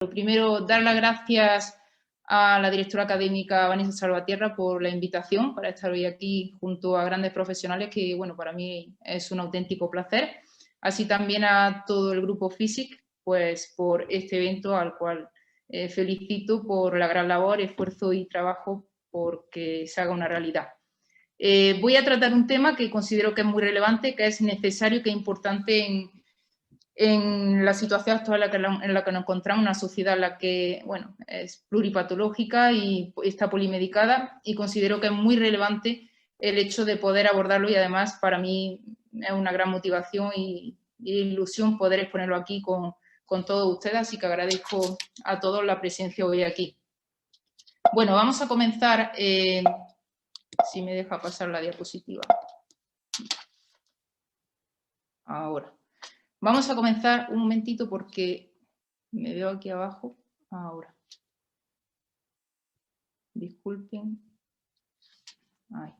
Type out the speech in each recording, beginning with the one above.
Lo primero, dar las gracias a la directora académica Vanessa Salvatierra por la invitación para estar hoy aquí junto a grandes profesionales que, bueno, para mí es un auténtico placer. Así también a todo el grupo FISIC, pues por este evento al cual felicito por la gran labor, esfuerzo y trabajo porque se haga una realidad. Voy a tratar un tema que considero que es muy relevante, que es necesario, que es importante en la situación actual en la que nos encontramos, una sociedad en la que, bueno, es pluripatológica y está polimedicada, y considero que es muy relevante el hecho de poder abordarlo, y además para mí es una gran motivación y ilusión poder exponerlo aquí con todos ustedes, así que agradezco a todos la presencia hoy aquí. Bueno, vamos a comenzar, si me deja pasar la diapositiva. Ahora. Vamos a comenzar un momentito porque me veo aquí abajo. Ahora. Disculpen. Ahí.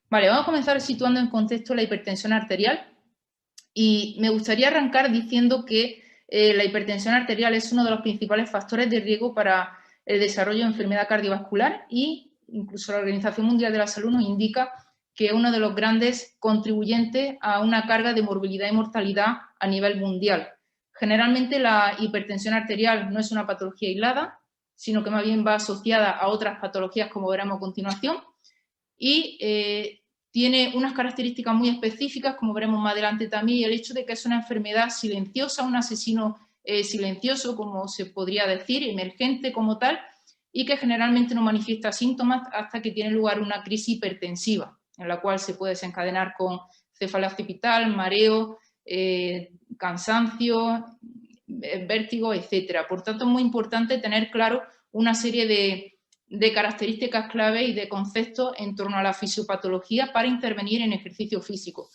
Vale, vamos a comenzar situando en contexto la hipertensión arterial. Y me gustaría arrancar diciendo que la hipertensión arterial es uno de los principales factores de riesgo para el desarrollo de enfermedad cardiovascular, y incluso la Organización Mundial de la Salud nos indica que es uno de los grandes contribuyentes a una carga de morbilidad y mortalidad a nivel mundial. Generalmente la hipertensión arterial no es una patología aislada, sino que más bien va asociada a otras patologías, como veremos a continuación, y tiene unas características muy específicas, como veremos más adelante también, y el hecho de que es una enfermedad silenciosa, un asesino silencioso, como se podría decir, emergente como tal, y que generalmente no manifiesta síntomas hasta que tiene lugar una crisis hipertensiva, en la cual se puede desencadenar con cefalea occipital, mareo, cansancio, vértigo, etcétera. Por tanto, es muy importante tener claro una serie de características clave y de conceptos en torno a la fisiopatología para intervenir en ejercicio físico.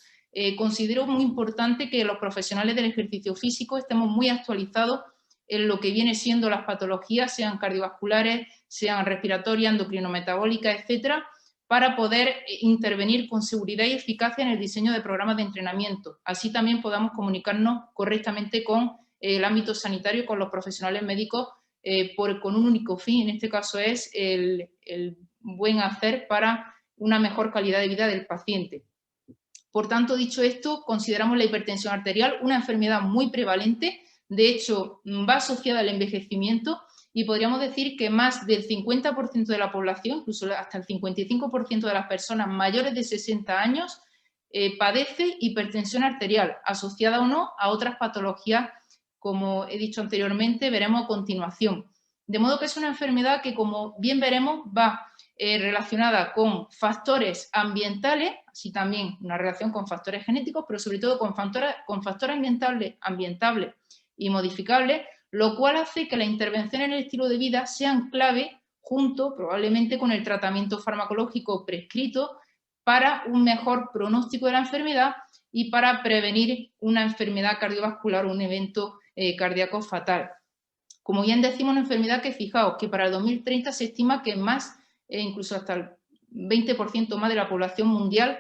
Considero muy importante que los profesionales del ejercicio físico estemos muy actualizados en lo que viene siendo las patologías, sean cardiovasculares, sean respiratorias, endocrinometabólicas, etcétera, para poder intervenir con seguridad y eficacia en el diseño de programas de entrenamiento. Así también podamos comunicarnos correctamente con el ámbito sanitario y con los profesionales médicos con un único fin, en este caso es el buen hacer para una mejor calidad de vida del paciente. Por tanto, dicho esto, consideramos la hipertensión arterial una enfermedad muy prevalente, de hecho va asociada al envejecimiento, y podríamos decir que más del 50% de la población, incluso hasta el 55% de las personas mayores de 60 años, padece hipertensión arterial, asociada o no a otras patologías, como he dicho anteriormente, veremos a continuación. De modo que es una enfermedad que, como bien veremos, va relacionada con factores ambientales, así también una relación con factores genéticos, pero sobre todo con factores ambientales y modificables, lo cual hace que la intervención en el estilo de vida sean clave junto, probablemente, con el tratamiento farmacológico prescrito para un mejor pronóstico de la enfermedad y para prevenir una enfermedad cardiovascular o un evento cardíaco fatal. Como bien decimos, una enfermedad que, fijaos, que para el 2030 se estima que más, incluso hasta el 20% más de la población mundial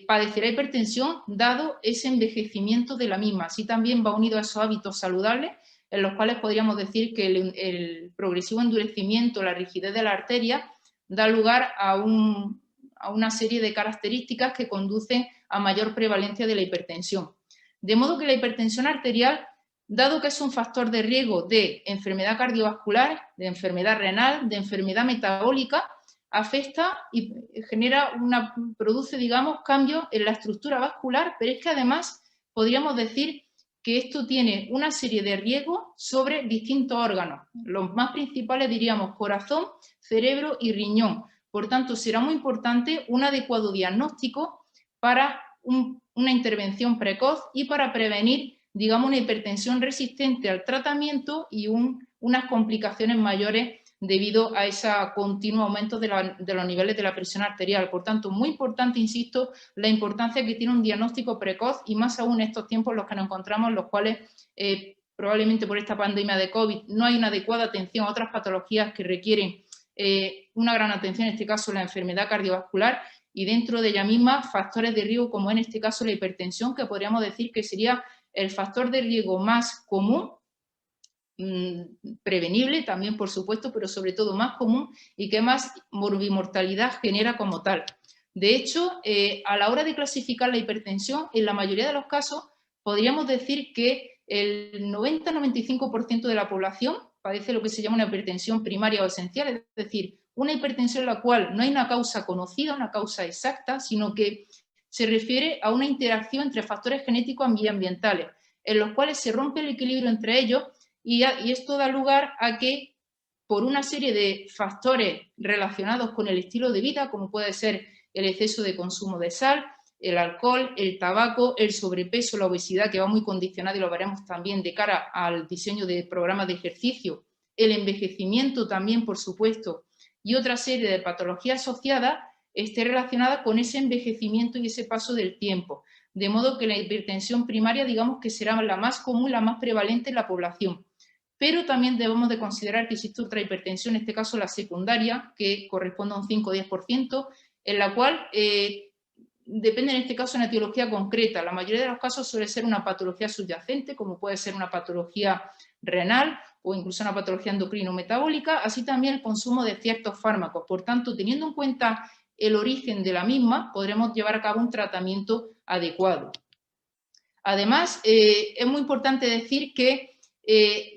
padecerá hipertensión, dado ese envejecimiento de la misma. Así también va unido a esos hábitos saludables, en los cuales podríamos decir que el progresivo endurecimiento, la rigidez de la arteria, da lugar a una serie de características que conducen a mayor prevalencia de la hipertensión. De modo que la hipertensión arterial, dado que es un factor de riesgo de enfermedad cardiovascular, de enfermedad renal, de enfermedad metabólica, afecta y produce, digamos, cambios en la estructura vascular, pero es que además podríamos decir que esto tiene una serie de riesgos sobre distintos órganos. Los más principales diríamos corazón, cerebro y riñón. Por tanto, será muy importante un adecuado diagnóstico para una intervención precoz y para prevenir, digamos, una hipertensión resistente al tratamiento y unas complicaciones mayores debido a ese continuo aumento de los niveles de la presión arterial. Por tanto, muy importante, insisto, la importancia que tiene un diagnóstico precoz, y más aún en estos tiempos en los que nos encontramos, en los cuales probablemente por esta pandemia de COVID no hay una adecuada atención a otras patologías que requieren una gran atención, en este caso la enfermedad cardiovascular, y dentro de ella misma factores de riesgo como en este caso la hipertensión, que podríamos decir que sería el factor de riesgo más común prevenible también, por supuesto, pero sobre todo más común y que más morbimortalidad genera como tal. De hecho, a la hora de clasificar la hipertensión, en la mayoría de los casos podríamos decir que el 90-95% de la población padece lo que se llama una hipertensión primaria o esencial, es decir, una hipertensión en la cual no hay una causa conocida, una causa exacta, sino que se refiere a una interacción entre factores genéticos y ambientales, en los cuales se rompe el equilibrio entre ellos y esto da lugar a que por una serie de factores relacionados con el estilo de vida, como puede ser el exceso de consumo de sal, el alcohol, el tabaco, el sobrepeso, la obesidad, que va muy condicionado y lo veremos también de cara al diseño de programas de ejercicio, el envejecimiento también, por supuesto, y otra serie de patologías asociadas esté relacionada con ese envejecimiento y ese paso del tiempo. De modo que la hipertensión primaria, digamos que será la más común, la más prevalente en la población. Pero también debemos de considerar que existe otra hipertensión, en este caso la secundaria, que corresponde a un 5 o 10%, en la cual depende en este caso de una etiología concreta. La mayoría de los casos suele ser una patología subyacente, como puede ser una patología renal o incluso una patología endocrino-metabólica, así también el consumo de ciertos fármacos. Por tanto, teniendo en cuenta el origen de la misma, podremos llevar a cabo un tratamiento adecuado. Además, es muy importante decir que,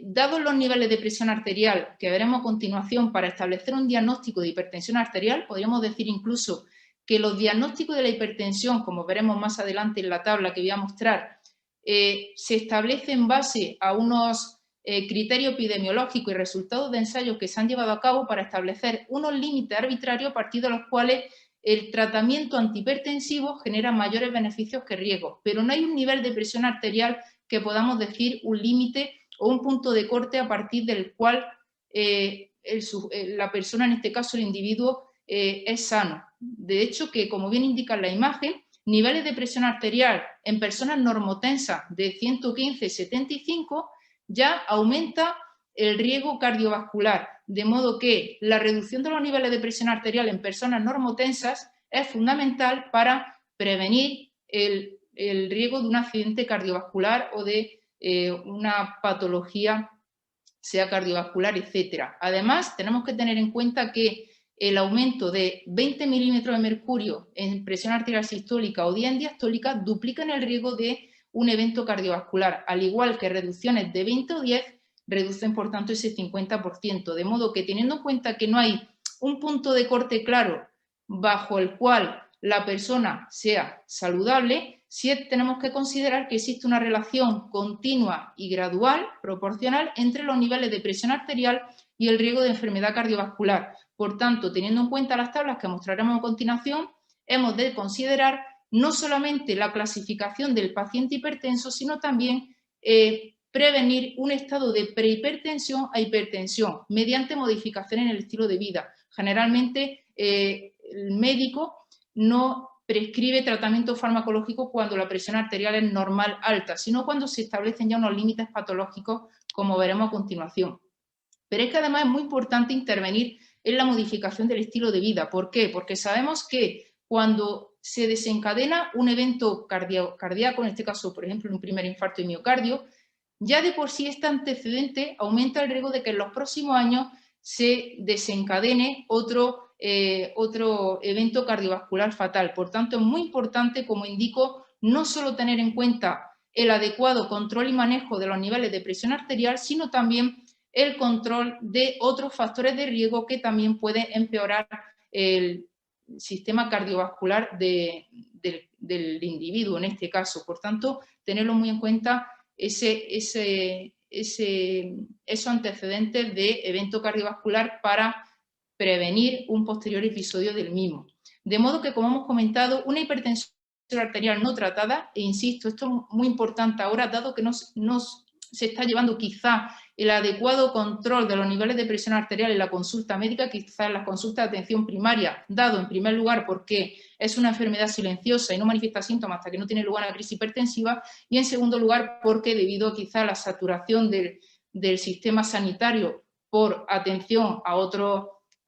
dados los niveles de presión arterial que veremos a continuación para establecer un diagnóstico de hipertensión arterial, podríamos decir incluso que los diagnósticos de la hipertensión, como veremos más adelante en la tabla que voy a mostrar, se establecen en base a unos criterios epidemiológicos y resultados de ensayos que se han llevado a cabo para establecer unos límites arbitrarios a partir de los cuales el tratamiento antihipertensivo genera mayores beneficios que riesgos, pero no hay un nivel de presión arterial que podamos decir un límite o un punto de corte a partir del cual la persona, en este caso el individuo, es sano. De hecho, que como bien indica la imagen, niveles de presión arterial en personas normotensas de 115-75 ya aumenta el riesgo cardiovascular, de modo que la reducción de los niveles de presión arterial en personas normotensas es fundamental para prevenir el riesgo de un accidente cardiovascular o de una patología, sea cardiovascular, etcétera. Además, tenemos que tener en cuenta que el aumento de 20 milímetros de mercurio en presión arterial sistólica o en diastólica duplican el riesgo de un evento cardiovascular, al igual que reducciones de 20 o 10 reducen, por tanto, ese 50%. De modo que, teniendo en cuenta que no hay un punto de corte claro bajo el cual la persona sea saludable, sí tenemos que considerar que existe una relación continua y gradual, proporcional, entre los niveles de presión arterial y el riesgo de enfermedad cardiovascular. Por tanto, teniendo en cuenta las tablas que mostraremos a continuación, hemos de considerar no solamente la clasificación del paciente hipertenso, sino también prevenir un estado de prehipertensión a hipertensión mediante modificaciones en el estilo de vida. Generalmente, el médico no prescribe tratamiento farmacológico cuando la presión arterial es normal alta, sino cuando se establecen ya unos límites patológicos, como veremos a continuación. Pero es que además es muy importante intervenir en la modificación del estilo de vida. ¿Por qué? Porque sabemos que cuando se desencadena un evento cardíaco, en este caso, por ejemplo, un primer infarto de miocardio, ya de por sí este antecedente aumenta el riesgo de que en los próximos años se desencadene otro evento cardiovascular fatal. Por tanto, es muy importante, como indico, no solo tener en cuenta el adecuado control y manejo de los niveles de presión arterial, sino también el control de otros factores de riesgo que también pueden empeorar el sistema cardiovascular del individuo en este caso. Por tanto, tenerlo muy en cuenta esos antecedentes de evento cardiovascular para prevenir un posterior episodio del mismo. De modo que, como hemos comentado, una hipertensión arterial no tratada, e insisto, esto es muy importante ahora, dado que no se está llevando quizá el adecuado control de los niveles de presión arterial en la consulta médica, quizá en las consultas de atención primaria, dado en primer lugar porque es una enfermedad silenciosa y no manifiesta síntomas hasta que no tiene lugar una crisis hipertensiva, y en segundo lugar porque debido quizá a la saturación del sistema sanitario por atención a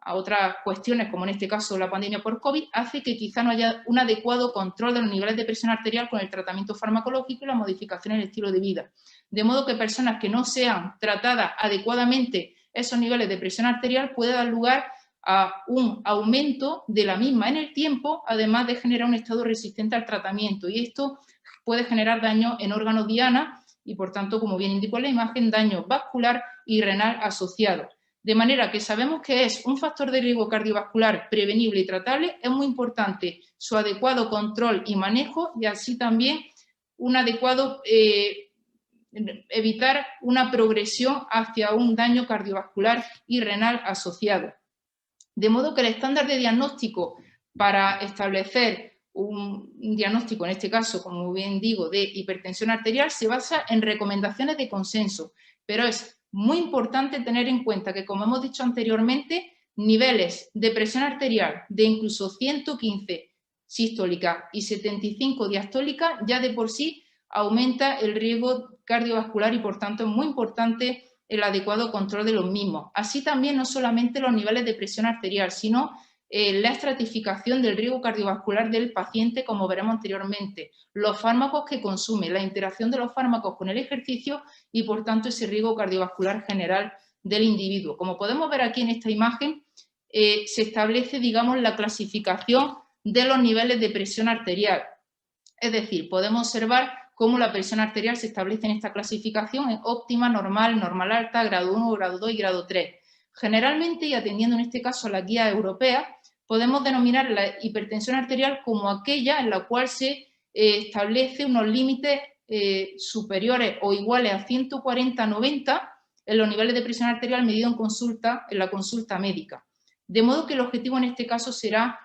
a otras cuestiones, como en este caso la pandemia por COVID, hace que quizá no haya un adecuado control de los niveles de presión arterial con el tratamiento farmacológico y la modificación en el estilo de vida. De modo que personas que no sean tratadas adecuadamente esos niveles de presión arterial puede dar lugar a un aumento de la misma en el tiempo, además de generar un estado resistente al tratamiento. Y esto puede generar daño en órganos diana y, por tanto, como bien indicó en la imagen, daño vascular y renal asociado. De manera que sabemos que es un factor de riesgo cardiovascular prevenible y tratable, es muy importante su adecuado control y manejo y así también un adecuado evitar una progresión hacia un daño cardiovascular y renal asociado. De modo que el estándar de diagnóstico para establecer un diagnóstico, en este caso, como bien digo, de hipertensión arterial, se basa en recomendaciones de consenso, pero es muy importante tener en cuenta que, como hemos dicho anteriormente, niveles de presión arterial de incluso 115 sistólica y 75 diastólica ya de por sí aumenta el riesgo cardiovascular y, por tanto, es muy importante el adecuado control de los mismos. Así también no solamente los niveles de presión arterial, sino la estratificación del riesgo cardiovascular del paciente, como veremos anteriormente, los fármacos que consume, la interacción de los fármacos con el ejercicio y, por tanto, ese riesgo cardiovascular general del individuo. Como podemos ver aquí en esta imagen, se establece, digamos, la clasificación de los niveles de presión arterial. Es decir, podemos observar cómo la presión arterial se establece en esta clasificación en óptima, normal, normal alta, grado 1, grado 2 y grado 3. Generalmente, y atendiendo en este caso a la guía europea, podemos denominar la hipertensión arterial como aquella en la cual se establece unos límites superiores o iguales a 140-90 en los niveles de presión arterial medido en la consulta médica. De modo que el objetivo en este caso será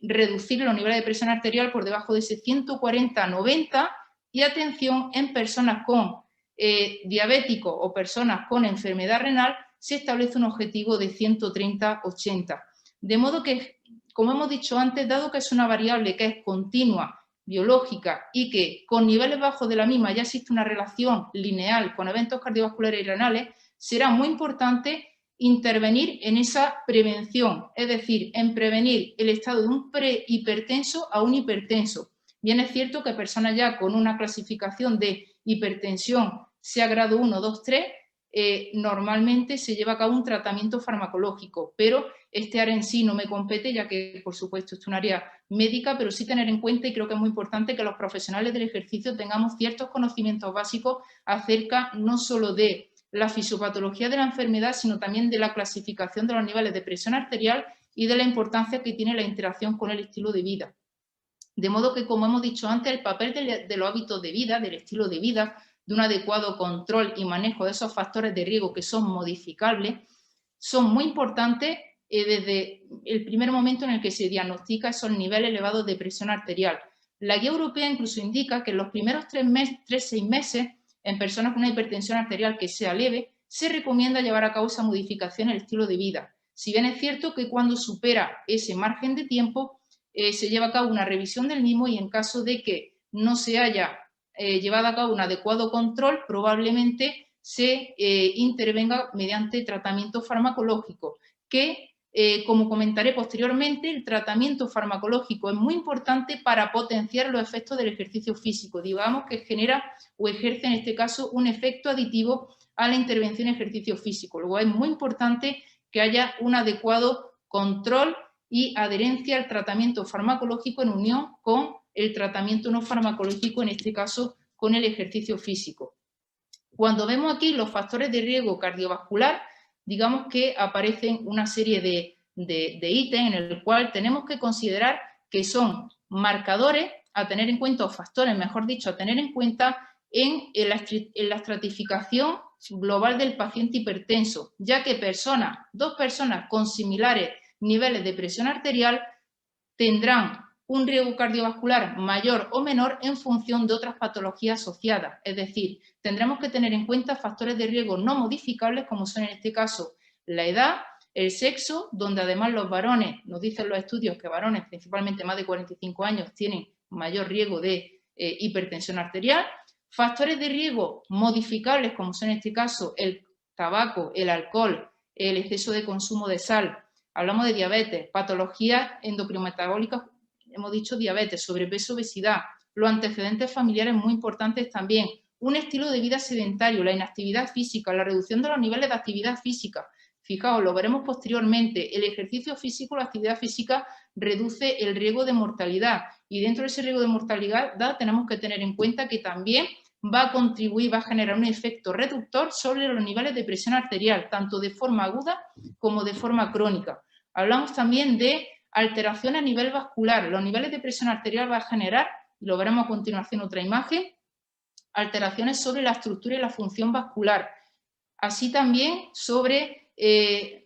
reducir los niveles de presión arterial por debajo de ese 140-90 y atención en personas con diabéticos o personas con enfermedad renal se establece un objetivo de 130-80. De modo que, como hemos dicho antes, dado que es una variable que es continua, biológica y que con niveles bajos de la misma ya existe una relación lineal con eventos cardiovasculares y renales, será muy importante intervenir en esa prevención, es decir, en prevenir el estado de un prehipertenso a un hipertenso. Bien es cierto que personas ya con una clasificación de hipertensión, sea grado 1, 2, 3, normalmente se lleva a cabo un tratamiento farmacológico, pero este área en sí no me compete, ya que, por supuesto, es un área médica, pero sí tener en cuenta, y creo que es muy importante, que los profesionales del ejercicio tengamos ciertos conocimientos básicos acerca no solo de la fisiopatología de la enfermedad, sino también de la clasificación de los niveles de presión arterial y de la importancia que tiene la interacción con el estilo de vida. De modo que, como hemos dicho antes, el papel de los hábitos de vida, del estilo de vida, de un adecuado control y manejo de esos factores de riesgo que son modificables, son muy importantes desde el primer momento en el que se diagnostica esos niveles elevados de presión arterial. La guía europea incluso indica que en los primeros 3-6 meses, en personas con una hipertensión arterial que sea leve, se recomienda llevar a cabo esa modificación en el estilo de vida. Si bien es cierto que cuando supera ese margen de tiempo, se lleva a cabo una revisión del mismo y en caso de que no se haya llevado a cabo un adecuado control, probablemente se intervenga mediante tratamiento farmacológico, que, como comentaré posteriormente, el tratamiento farmacológico es muy importante para potenciar los efectos del ejercicio físico, digamos que genera o ejerce en este caso un efecto aditivo a la intervención en ejercicio físico. Luego es muy importante que haya un adecuado control y adherencia al tratamiento farmacológico en unión con el tratamiento no farmacológico, en este caso con el ejercicio físico. Cuando vemos aquí los factores de riesgo cardiovascular, digamos que aparecen una serie de ítems en el cual tenemos que considerar que son marcadores a tener en cuenta, o factores, mejor dicho, a tener en cuenta en la estratificación global del paciente hipertenso, ya que dos personas con similares niveles de presión arterial tendrán un riesgo cardiovascular mayor o menor en función de otras patologías asociadas. Es decir, tendremos que tener en cuenta factores de riesgo no modificables, como son en este caso la edad, el sexo, donde además los varones, nos dicen los estudios que varones principalmente más de 45 años tienen mayor riesgo de hipertensión arterial, factores de riesgo modificables, como son en este caso el tabaco, el alcohol, el exceso de consumo de sal, hablamos de diabetes, patologías endocrinometabólicas, hemos dicho diabetes, sobrepeso, obesidad, los antecedentes familiares muy importantes también, un estilo de vida sedentario, la inactividad física, la reducción de los niveles de actividad física. Fijaos, lo veremos posteriormente, el ejercicio físico, la actividad física reduce el riesgo de mortalidad y dentro de ese riesgo de mortalidad tenemos que tener en cuenta que también va a contribuir, va a generar un efecto reductor sobre los niveles de presión arterial, tanto de forma aguda como de forma crónica. Hablamos también de alteración a nivel vascular. Los niveles de presión arterial va a generar, y lo veremos a continuación en otra imagen, alteraciones sobre la estructura y la función vascular. Así también sobre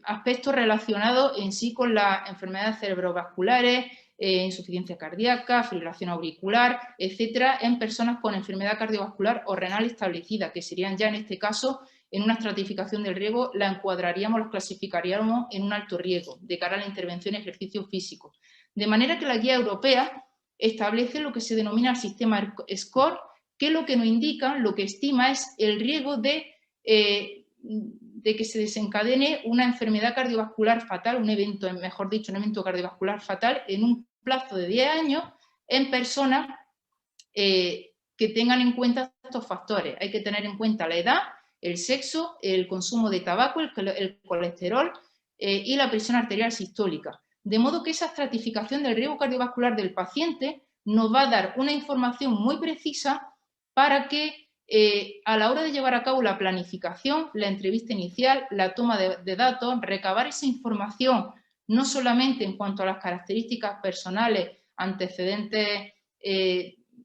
aspectos relacionados en sí con las enfermedades cerebrovasculares, insuficiencia cardíaca, fibrilación auricular, etcétera, en personas con enfermedad cardiovascular o renal establecida, que serían ya en este caso, en una estratificación del riesgo, la encuadraríamos, las clasificaríamos en un alto riesgo de cara a la intervención en ejercicio físico. De manera que la guía europea establece lo que se denomina el sistema SCORE, que lo que nos indica, lo que estima es el riesgo de que se desencadene una enfermedad cardiovascular fatal, un evento, mejor dicho, un evento cardiovascular fatal en un plazo de 10 años en personas que tengan en cuenta estos factores. Hay que tener en cuenta la edad, el sexo, el consumo de tabaco, el colesterol y la presión arterial sistólica. De modo que esa estratificación del riesgo cardiovascular del paciente nos va a dar una información muy precisa para que a la hora de llevar a cabo la planificación, la entrevista inicial, la toma de datos, recabar esa información no solamente en cuanto a las características personales, antecedentes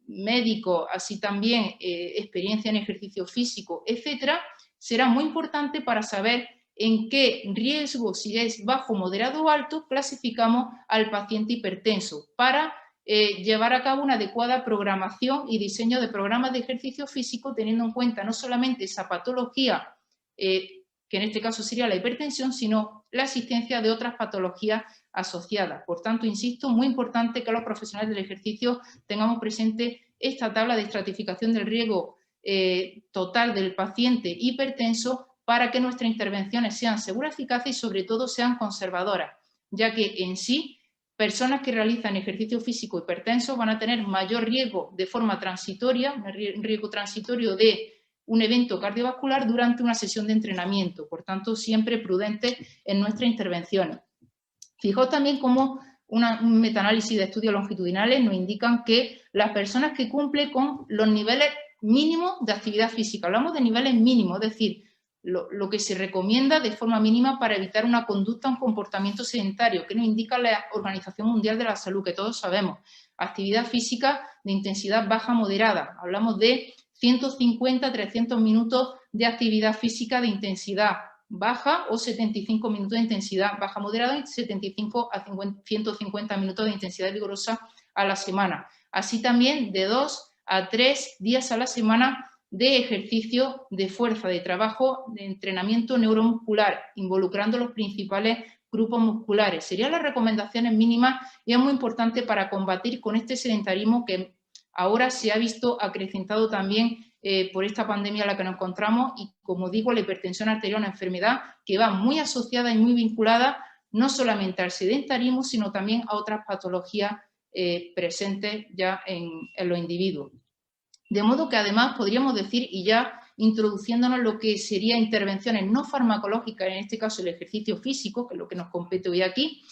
médicos, así también experiencia en ejercicio físico, etcétera, será muy importante para saber en qué riesgo, si es bajo, moderado o alto, clasificamos al paciente hipertenso para llevar a cabo una adecuada programación y diseño de programas de ejercicio físico teniendo en cuenta no solamente esa patología, que en este caso sería la hipertensión, sino la existencia de otras patologías asociadas. Por tanto, insisto, muy importante que los profesionales del ejercicio tengamos presente esta tabla de estratificación del riesgo total del paciente hipertenso para que nuestras intervenciones sean seguras, eficaces y sobre todo sean conservadoras, ya que en sí personas que realizan ejercicio físico hipertenso van a tener mayor riesgo de forma transitoria, un riesgo transitorio de un evento cardiovascular durante una sesión de entrenamiento. Por tanto, siempre prudentes en nuestras intervenciones. Fijaos también cómo un metaanálisis de estudios longitudinales nos indican que las personas que cumplen con los niveles mínimos de actividad física, hablamos de niveles mínimos, es decir, lo que se recomienda de forma mínima para evitar una conducta, un comportamiento sedentario, que nos indica la Organización Mundial de la Salud, que todos sabemos. Actividad física de intensidad baja moderada. Hablamos de 150 a 300 minutos de actividad física de intensidad baja o 75 minutos de intensidad baja moderada y 75 a 150 minutos de intensidad vigorosa a la semana. Así también de 2 a 3 días a la semana de ejercicio de fuerza, de trabajo, de entrenamiento neuromuscular, involucrando los principales grupos musculares. Serían las recomendaciones mínimas y es muy importante para combatir con este sedentarismo que ahora se ha visto acrecentado también por esta pandemia en la que nos encontramos y, como digo, la hipertensión arterial, una enfermedad que va muy asociada y muy vinculada no solamente al sedentarismo, sino también a otras patologías presentes ya en los individuos. De modo que además podríamos decir, y ya introduciéndonos lo que sería intervenciones no farmacológicas, en este caso el ejercicio físico, que es lo que nos compete hoy aquí,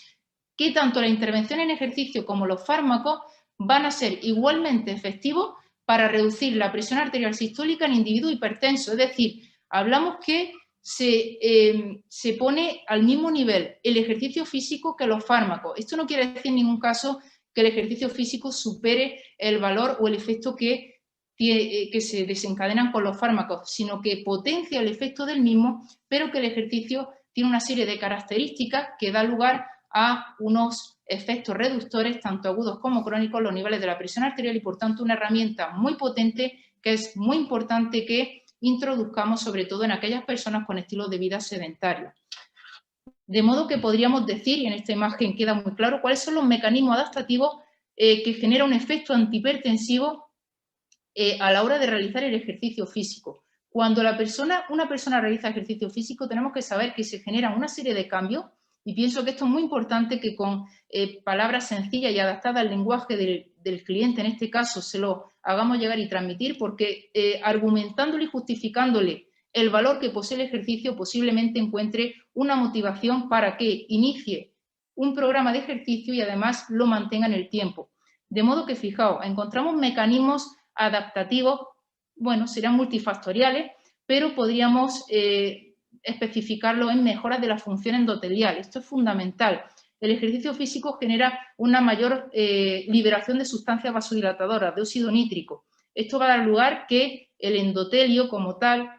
que tanto la intervención en ejercicio como los fármacos van a ser igualmente efectivos para reducir la presión arterial sistólica en individuos hipertensos. Es decir, hablamos que se pone al mismo nivel el ejercicio físico que los fármacos. Esto no quiere decir en ningún caso que el ejercicio físico supere el valor o el efecto que se desencadenan con los fármacos, sino que potencia el efecto del mismo, pero que el ejercicio tiene una serie de características que da lugar a unos efectos reductores, tanto agudos como crónicos, los niveles de la presión arterial y, por tanto, una herramienta muy potente que es muy importante que introduzcamos, sobre todo en aquellas personas con estilos de vida sedentarios. De modo que podríamos decir, y en esta imagen queda muy claro, cuáles son los mecanismos adaptativos que generan un efecto antihipertensivo a la hora de realizar el ejercicio físico. Cuando una persona realiza ejercicio físico, tenemos que saber que se generan una serie de cambios Y pienso que esto es muy importante que con palabras sencillas y adaptadas al lenguaje del cliente, en este caso, se lo hagamos llegar y transmitir, porque argumentándole y justificándole el valor que posee el ejercicio, posiblemente encuentre una motivación para que inicie un programa de ejercicio y además lo mantenga en el tiempo. De modo que, fijaos, encontramos mecanismos adaptativos, bueno, serán multifactoriales, pero podríamos especificarlo en mejoras de la función endotelial. Esto es fundamental. El ejercicio físico genera una mayor liberación de sustancias vasodilatadoras, de óxido nítrico. Esto va a dar lugar que el endotelio como tal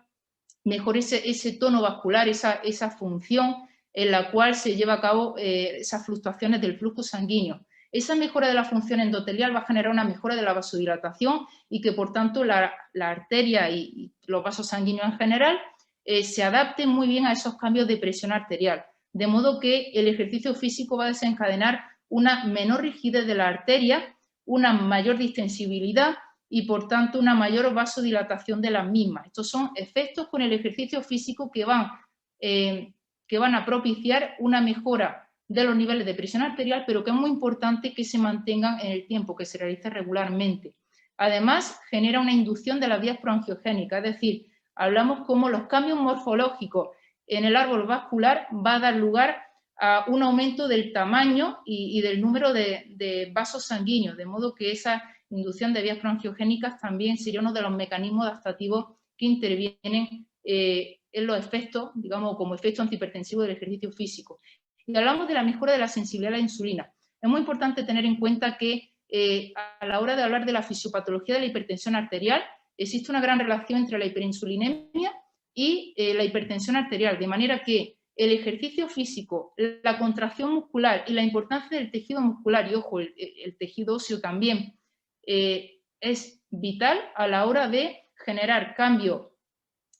mejore ese tono vascular, esa función en la cual se lleva a cabo esas fluctuaciones del flujo sanguíneo. Esa mejora de la función endotelial va a generar una mejora de la vasodilatación y que, por tanto, la arteria y los vasos sanguíneos en general se adapten muy bien a esos cambios de presión arterial. De modo que el ejercicio físico va a desencadenar una menor rigidez de la arteria, una mayor distensibilidad y, por tanto, una mayor vasodilatación de las mismas. Estos son efectos con el ejercicio físico que van a propiciar una mejora de los niveles de presión arterial, pero que es muy importante que se mantengan en el tiempo, que se realice regularmente. Además, genera una inducción de las vías proangiogénicas, es decir, hablamos como los cambios morfológicos en el árbol vascular va a dar lugar a un aumento del tamaño y del número de vasos sanguíneos, de modo que esa inducción de vías proangiogénicas también sería uno de los mecanismos adaptativos que intervienen en los efectos, digamos, como efecto antihipertensivo del ejercicio físico. Y hablamos de la mejora de la sensibilidad a la insulina. Es muy importante tener en cuenta que a la hora de hablar de la fisiopatología de la hipertensión arterial, existe una gran relación entre la hiperinsulinemia y la hipertensión arterial, de manera que el ejercicio físico, la contracción muscular y la importancia del tejido muscular, y ojo, el tejido óseo también, es vital a la hora de generar cambio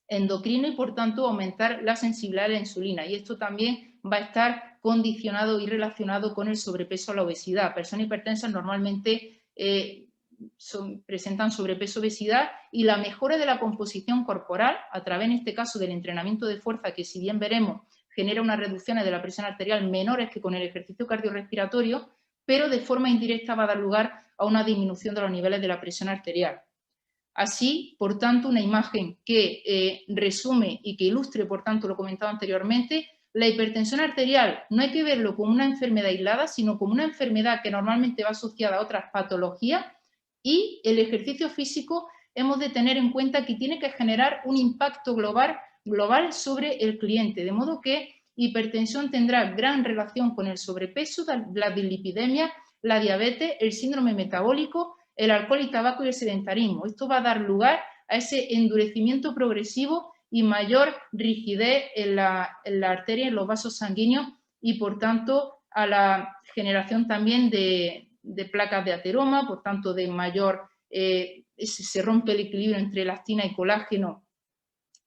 endocrino y, por tanto, aumentar la sensibilidad a la insulina. Y esto también va a estar condicionado y relacionado con el sobrepeso o la obesidad. Personas hipertensas normalmente presentan sobrepeso, obesidad, y la mejora de la composición corporal a través, en este caso, del entrenamiento de fuerza, que si bien veremos genera unas reducciones de la presión arterial menores que con el ejercicio cardiorrespiratorio, pero de forma indirecta va a dar lugar a una disminución de los niveles de la presión arterial. Así, por tanto, una imagen que resume y que ilustre, por tanto, lo comentado anteriormente, la hipertensión arterial no hay que verlo como una enfermedad aislada, sino como una enfermedad que normalmente va asociada a otras patologías, y el ejercicio físico hemos de tener en cuenta que tiene que generar un impacto global sobre el cliente, de modo que hipertensión tendrá gran relación con el sobrepeso, la dislipidemia, la diabetes, el síndrome metabólico, el alcohol y tabaco y el sedentarismo. Esto va a dar lugar a ese endurecimiento progresivo y mayor rigidez en la arteria, en los vasos sanguíneos, y, por tanto, a la generación también de placas de ateroma, por tanto, de mayor, se rompe el equilibrio entre elastina y colágeno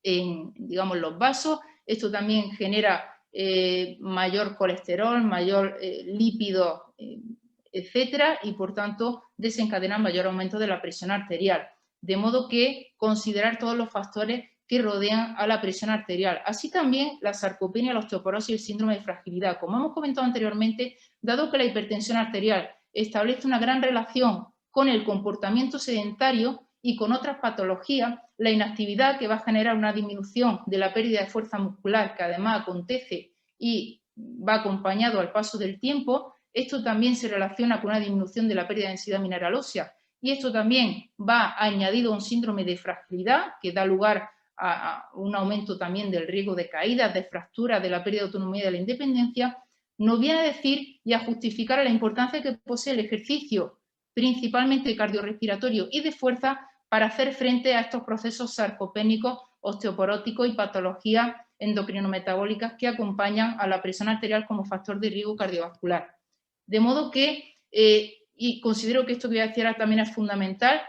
en, digamos, los vasos. Esto también genera mayor colesterol, mayor lípido, etcétera, y, por tanto, desencadena mayor aumento de la presión arterial. De modo que considerar todos los factores que rodean a la presión arterial. Así también la sarcopenia, la osteoporosis y el síndrome de fragilidad. Como hemos comentado anteriormente, dado que la hipertensión arterial establece una gran relación con el comportamiento sedentario y con otras patologías, la inactividad, que va a generar una disminución de la pérdida de fuerza muscular, que además acontece y va acompañado al paso del tiempo, esto también se relaciona con una disminución de la pérdida de densidad mineral ósea, y esto también va añadido a un síndrome de fragilidad que da lugar a un aumento también del riesgo de caídas, de fracturas, de la pérdida de autonomía y de la independencia. Nos viene a decir y a justificar la importancia que posee el ejercicio, principalmente cardiorrespiratorio y de fuerza, para hacer frente a estos procesos sarcopénicos, osteoporóticos y patologías endocrinometabólicas que acompañan a la presión arterial como factor de riesgo cardiovascular. De modo que, y considero que esto que voy a decir ahora también es fundamental,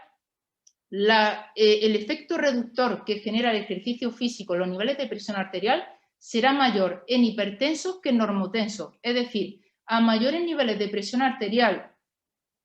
el efecto reductor que genera el ejercicio físico en los niveles de presión arterial será mayor en hipertensos que en normotensos. Es decir, a mayores niveles de presión arterial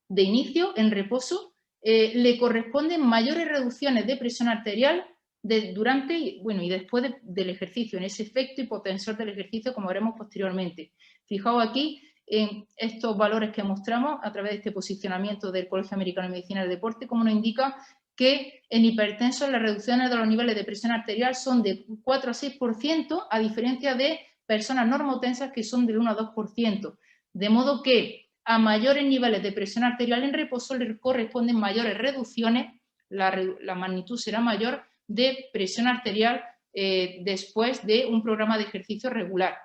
de inicio, en reposo, le corresponden mayores reducciones de presión arterial durante y después del ejercicio, en ese efecto hipotensor del ejercicio, como veremos posteriormente. Fijaos aquí en estos valores que mostramos a través de este posicionamiento del Colegio Americano de Medicina del Deporte, como nos indica que en hipertensos las reducciones de los niveles de presión arterial son de 4 a 6%, a diferencia de personas normotensas que son del 1 a 2%. De modo que a mayores niveles de presión arterial en reposo le corresponden mayores reducciones, la magnitud será mayor, de presión arterial después de un programa de ejercicio regular.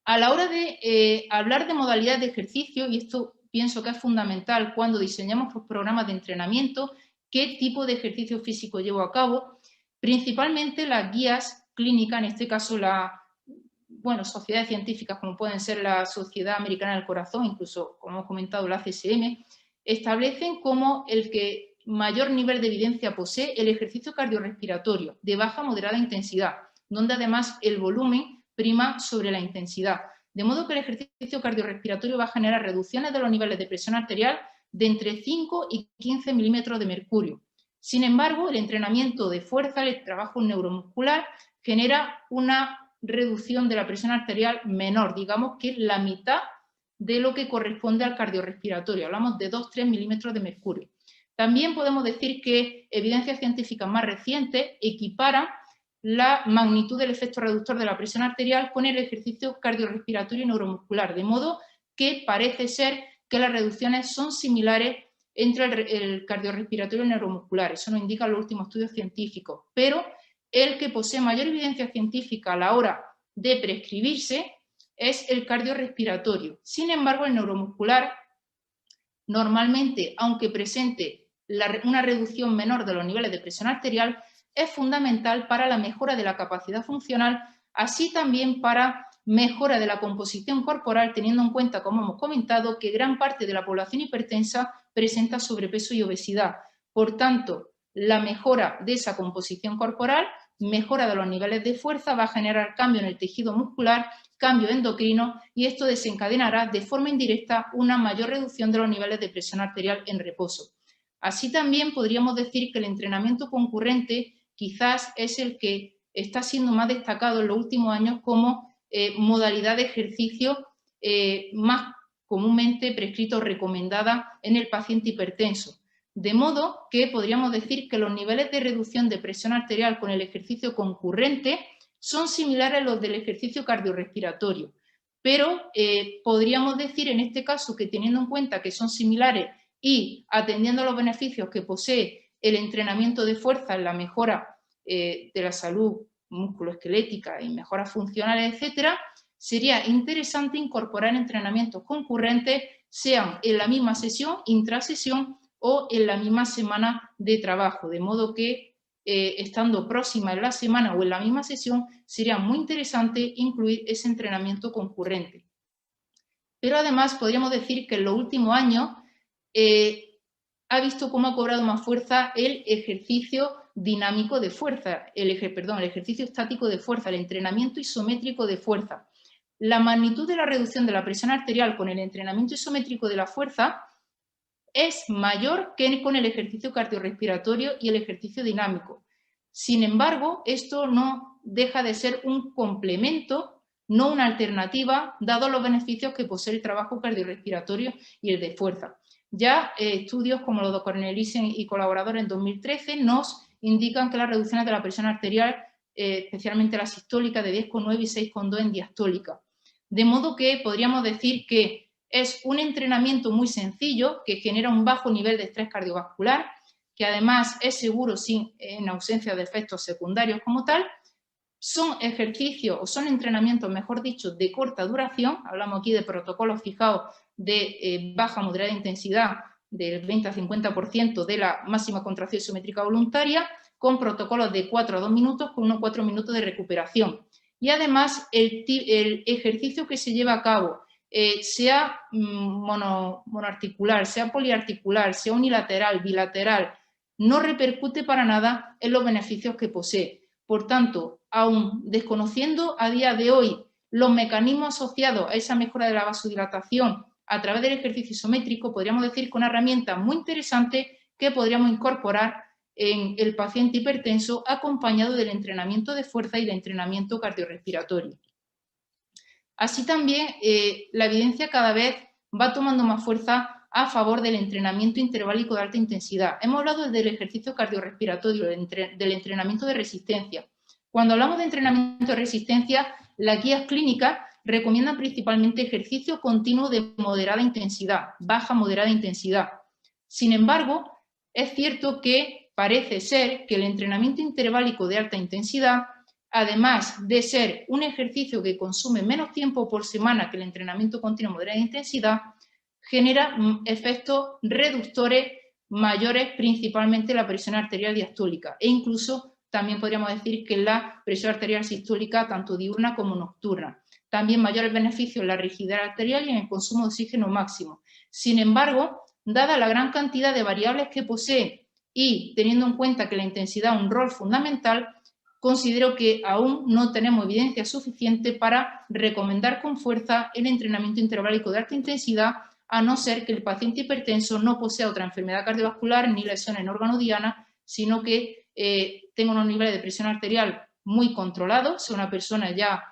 A la hora de hablar de modalidades de ejercicio, y esto pienso que es fundamental cuando diseñamos los programas de entrenamiento, qué tipo de ejercicio físico llevo a cabo, principalmente las guías clínicas, en este caso sociedades científicas como pueden ser la Sociedad Americana del Corazón, incluso, como hemos comentado, la CSM, establecen como el que mayor nivel de evidencia posee el ejercicio cardiorrespiratorio de baja a moderada intensidad, donde además el volumen prima sobre la intensidad. De modo que el ejercicio cardiorrespiratorio va a generar reducciones de los niveles de presión arterial de entre 5 y 15 milímetros de mercurio. Sin embargo, el entrenamiento de fuerza, el trabajo neuromuscular, genera una reducción de la presión arterial menor, digamos que la mitad de lo que corresponde al cardiorrespiratorio. Hablamos de 2-3 milímetros de mercurio. También podemos decir que evidencias científicas más recientes equiparan la magnitud del efecto reductor de la presión arterial con el ejercicio cardiorrespiratorio y neuromuscular, de modo que parece ser que las reducciones son similares entre el cardiorrespiratorio y el neuromuscular. Eso nos indican los últimos estudios científicos, pero el que posee mayor evidencia científica a la hora de prescribirse es el cardiorrespiratorio. Sin embargo, el neuromuscular, normalmente, aunque presente una reducción menor de los niveles de presión arterial, es fundamental para la mejora de la capacidad funcional, así también para mejora de la composición corporal, teniendo en cuenta, como hemos comentado, que gran parte de la población hipertensa presenta sobrepeso y obesidad. Por tanto, la mejora de esa composición corporal, mejora de los niveles de fuerza, va a generar cambio en el tejido muscular, cambio endocrino, y esto desencadenará de forma indirecta una mayor reducción de los niveles de presión arterial en reposo. Así también podríamos decir que el entrenamiento concurrente quizás es el que está siendo más destacado en los últimos años como modalidad de ejercicio más comúnmente prescrita o recomendada en el paciente hipertenso. De modo que podríamos decir que los niveles de reducción de presión arterial con el ejercicio concurrente son similares a los del ejercicio cardiorrespiratorio, pero podríamos decir en este caso que, teniendo en cuenta que son similares y atendiendo a los beneficios que posee el entrenamiento de fuerza en la mejora de la salud musculoesquelética y mejoras funcionales, etcétera, sería interesante incorporar entrenamientos concurrentes, sean en la misma sesión, intrasesión o en la misma semana de trabajo, de modo que estando próxima en la semana o en la misma sesión, sería muy interesante incluir ese entrenamiento concurrente. Pero además podríamos decir que en los últimos años ha visto cómo ha cobrado más fuerza el ejercicio dinámico de fuerza, el ejercicio estático de fuerza, el entrenamiento isométrico de fuerza. La magnitud de la reducción de la presión arterial con el entrenamiento isométrico de la fuerza es mayor que con el ejercicio cardiorrespiratorio y el ejercicio dinámico. Sin embargo, esto no deja de ser un complemento, no una alternativa, dado los beneficios que posee el trabajo cardiorrespiratorio y el de fuerza. Ya estudios como los de Cornelissen y colaboradores en 2013 nos indican que las reducciones de la presión arterial, especialmente la sistólica, de 10,9 y 6,2 en diastólica. De modo que podríamos decir que es un entrenamiento muy sencillo que genera un bajo nivel de estrés cardiovascular, que además es seguro en ausencia de efectos secundarios como tal. Son ejercicios o son entrenamientos, mejor dicho, de corta duración. Hablamos aquí de protocolos fijados de baja a moderada intensidad, del 20 a 50% de la máxima contracción isométrica voluntaria, con protocolos de 4 a 2 minutos, con unos 4 minutos de recuperación. Y además el ejercicio que se lleva a cabo, sea monoarticular, sea poliarticular, sea unilateral, bilateral, no repercute para nada en los beneficios que posee. Por tanto, aún desconociendo a día de hoy los mecanismos asociados a esa mejora de la vasodilatación a través del ejercicio isométrico, podríamos decir que una herramienta muy interesante que podríamos incorporar en el paciente hipertenso acompañado del entrenamiento de fuerza y de entrenamiento cardiorrespiratorio. Así también la evidencia cada vez va tomando más fuerza a favor del entrenamiento interválico de alta intensidad. Hemos hablado del ejercicio cardiorrespiratorio, del entrenamiento de resistencia. Cuando hablamos de entrenamiento de resistencia, las guías clínicas recomiendan principalmente ejercicio continuo de moderada intensidad, baja moderada intensidad. Sin embargo, es cierto que parece ser que el entrenamiento interválico de alta intensidad, además de ser un ejercicio que consume menos tiempo por semana que el entrenamiento continuo de moderada intensidad, genera efectos reductores mayores, principalmente la presión arterial diastólica, e incluso también podríamos decir que la presión arterial sistólica, tanto diurna como nocturna. También mayores beneficios en la rigidez arterial y en el consumo de oxígeno máximo. Sin embargo, dada la gran cantidad de variables que posee y teniendo en cuenta que la intensidad es un rol fundamental, considero que aún no tenemos evidencia suficiente para recomendar con fuerza el entrenamiento interválico de alta intensidad, a no ser que el paciente hipertenso no posea otra enfermedad cardiovascular ni lesiones en órgano diana, sino que tenga unos niveles de presión arterial muy controlados, sea una persona ya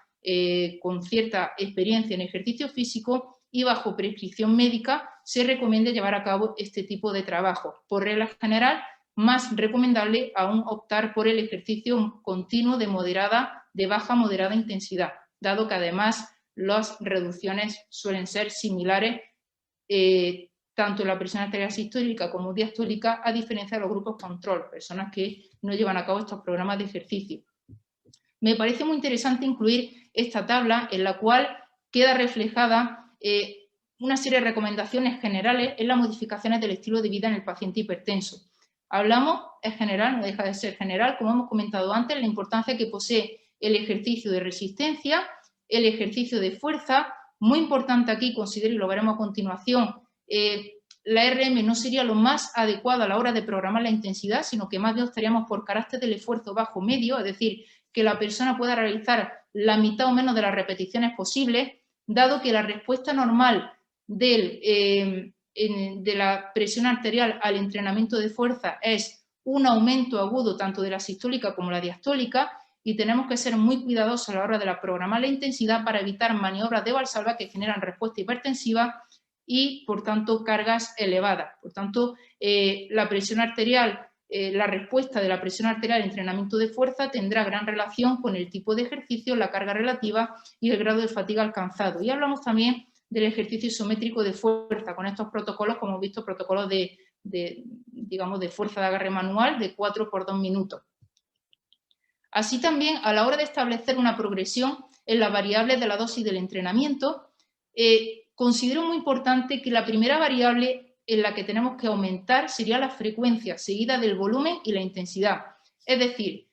con cierta experiencia en ejercicio físico y bajo prescripción médica se recomienda llevar a cabo este tipo de trabajo. Por regla general, más recomendable aún optar por el ejercicio continuo de baja moderada intensidad, dado que además las reducciones suelen ser similares tanto en la presión arterial sistólica como diastólica, a diferencia de los grupos control, personas que no llevan a cabo estos programas de ejercicio. Me parece muy interesante incluir esta tabla en la cual queda reflejada una serie de recomendaciones generales en las modificaciones del estilo de vida en el paciente hipertenso. Hablamos, es general, no deja de ser general, como hemos comentado antes, la importancia que posee el ejercicio de resistencia, el ejercicio de fuerza. Muy importante aquí, considero, y lo veremos a continuación, la RM no sería lo más adecuado a la hora de programar la intensidad, sino que más bien optaríamos por carácter del esfuerzo bajo-medio, es decir, que la persona pueda realizar la mitad o menos de las repeticiones posibles, dado que la respuesta normal de la presión arterial al entrenamiento de fuerza es un aumento agudo tanto de la sistólica como la diastólica, y tenemos que ser muy cuidadosos a la hora de programar la intensidad para evitar maniobras de Valsalva que generan respuesta hipertensiva y, por tanto, cargas elevadas. Por tanto, la presión arterial, la respuesta de la presión arterial al entrenamiento de fuerza tendrá gran relación con el tipo de ejercicio, la carga relativa y el grado de fatiga alcanzado. Y hablamos también del ejercicio isométrico de fuerza, con estos protocolos, como hemos visto, protocolos digamos, de fuerza de agarre manual de 4 por 2 minutos. Así también, a la hora de establecer una progresión en las variables de la dosis del entrenamiento, considero muy importante que la primera variable en la que tenemos que aumentar sería la frecuencia, seguida del volumen y la intensidad. Es decir,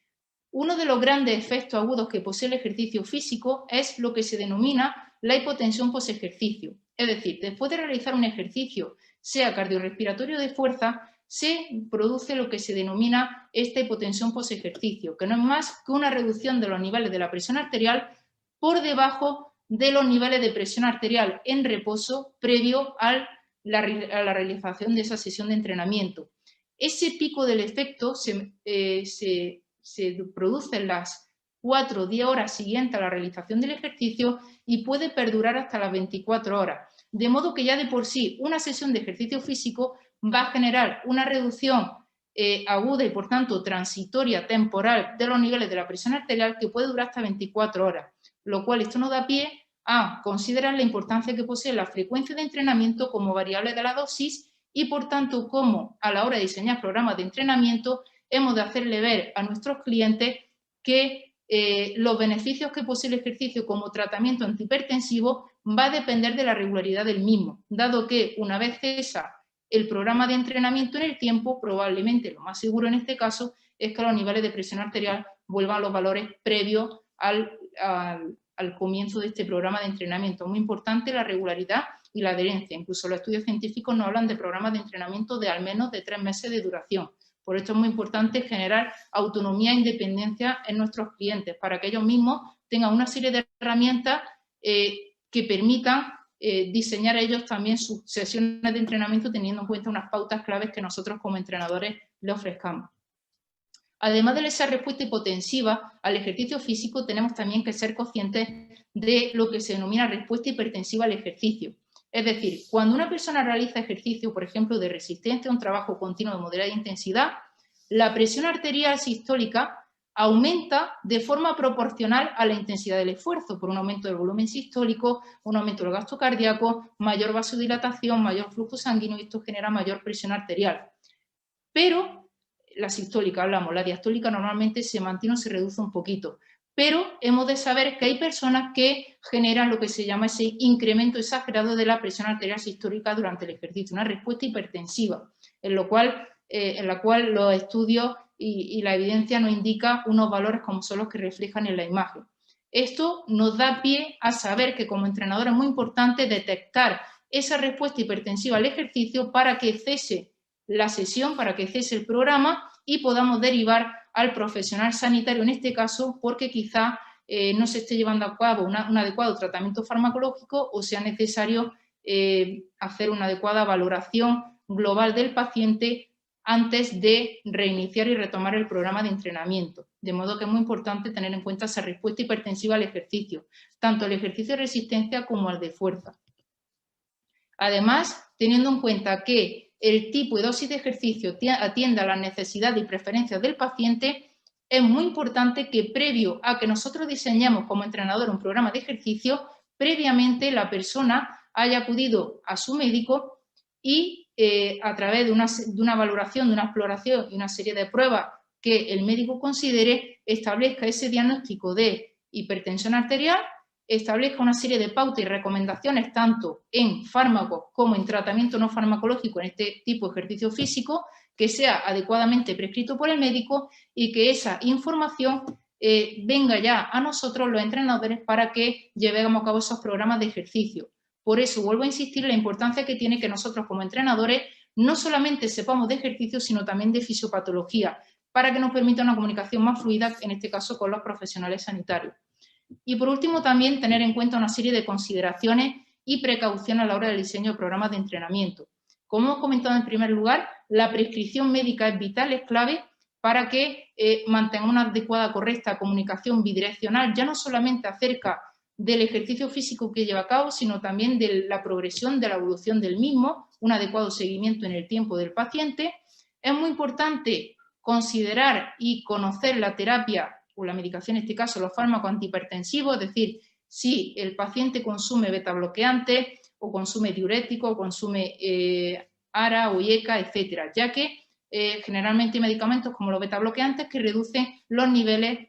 uno de los grandes efectos agudos que posee el ejercicio físico es lo que se denomina la hipotensión postejercicio. Es decir, después de realizar un ejercicio, sea cardiorrespiratorio de fuerza, se produce lo que se denomina esta hipotensión postejercicio, que no es más que una reducción de los niveles de la presión arterial por debajo de los niveles de presión arterial en reposo previo a la realización de esa sesión de entrenamiento. Ese pico del efecto se produce en las 4 o 10 horas siguientes a la realización del ejercicio y puede perdurar hasta las 24 horas. De modo que ya de por sí una sesión de ejercicio físico va a generar una reducción aguda y por tanto transitoria, temporal, de los niveles de la presión arterial que puede durar hasta 24 horas, lo cual esto nos da pie a considerar la importancia que posee la frecuencia de entrenamiento como variable de la dosis y por tanto como a la hora de diseñar programas de entrenamiento hemos de hacerle ver a nuestros clientes que los beneficios que posee el ejercicio como tratamiento antihipertensivo va a depender de la regularidad del mismo, dado que una vez cesa el programa de entrenamiento en el tiempo, probablemente lo más seguro en este caso es que los niveles de presión arterial vuelvan a los valores previos al comienzo de este programa de entrenamiento. Muy importante la regularidad y la adherencia. Incluso los estudios científicos nos hablan de programas de entrenamiento de al menos de 3 meses de duración. Por esto es muy importante generar autonomía e independencia en nuestros clientes para que ellos mismos tengan una serie de herramientas que permitan diseñar ellos también sus sesiones de entrenamiento teniendo en cuenta unas pautas claves que nosotros como entrenadores les ofrezcamos. Además de esa respuesta hipotensiva al ejercicio físico, tenemos también que ser conscientes de lo que se denomina respuesta hipertensiva al ejercicio. Es decir, cuando una persona realiza ejercicio, por ejemplo, de resistencia a un trabajo continuo de moderada intensidad, la presión arterial sistólica aumenta de forma proporcional a la intensidad del esfuerzo, por un aumento del volumen sistólico, un aumento del gasto cardíaco, mayor vasodilatación, mayor flujo sanguíneo, y esto genera mayor presión arterial. Pero la sistólica hablamos, la diastólica normalmente se mantiene o se reduce un poquito, pero hemos de saber que hay personas que generan lo que se llama ese incremento exagerado de la presión arterial sistólica durante el ejercicio, una respuesta hipertensiva, en la cual los estudios y la evidencia nos indica unos valores como son los que reflejan en la imagen. Esto nos da pie a saber que como entrenador es muy importante detectar esa respuesta hipertensiva al ejercicio para que cese la sesión, para que cese el programa y podamos derivar al profesional sanitario en este caso, porque quizá no se esté llevando a cabo un adecuado tratamiento farmacológico o sea necesario hacer una adecuada valoración global del paciente antes de reiniciar y retomar el programa de entrenamiento. De modo que es muy importante tener en cuenta esa respuesta hipertensiva al ejercicio, tanto el ejercicio de resistencia como al de fuerza. Además, teniendo en cuenta que el tipo y dosis de ejercicio atienda a las necesidades y preferencias del paciente, es muy importante que previo a que nosotros diseñemos como entrenador un programa de ejercicio, previamente la persona haya acudido a su médico y a través de una valoración, de una exploración y una serie de pruebas que el médico considere, establezca ese diagnóstico de hipertensión arterial, establezca una serie de pautas y recomendaciones tanto en fármacos como en tratamiento no farmacológico en este tipo de ejercicio físico, que sea adecuadamente prescrito por el médico y que esa información venga ya a nosotros los entrenadores para que llevemos a cabo esos programas de ejercicio. Por eso vuelvo a insistir en la importancia que tiene que nosotros como entrenadores no solamente sepamos de ejercicio, sino también de fisiopatología, para que nos permita una comunicación más fluida, en este caso con los profesionales sanitarios. Y por último, también tener en cuenta una serie de consideraciones y precauciones a la hora del diseño de programas de entrenamiento. Como hemos comentado en primer lugar, la prescripción médica es vital, es clave para que mantengamos una adecuada, correcta comunicación bidireccional, ya no solamente acerca del ejercicio físico que lleva a cabo, sino también de la progresión, de la evolución del mismo, un adecuado seguimiento en el tiempo del paciente. Es muy importante considerar y conocer la terapia o la medicación, en este caso los fármacos antihipertensivos, es decir, si el paciente consume beta bloqueantes o consume diuréticos o consume ARA o IECA, etcétera, ya que generalmente hay medicamentos como los beta bloqueantes que reducen los niveles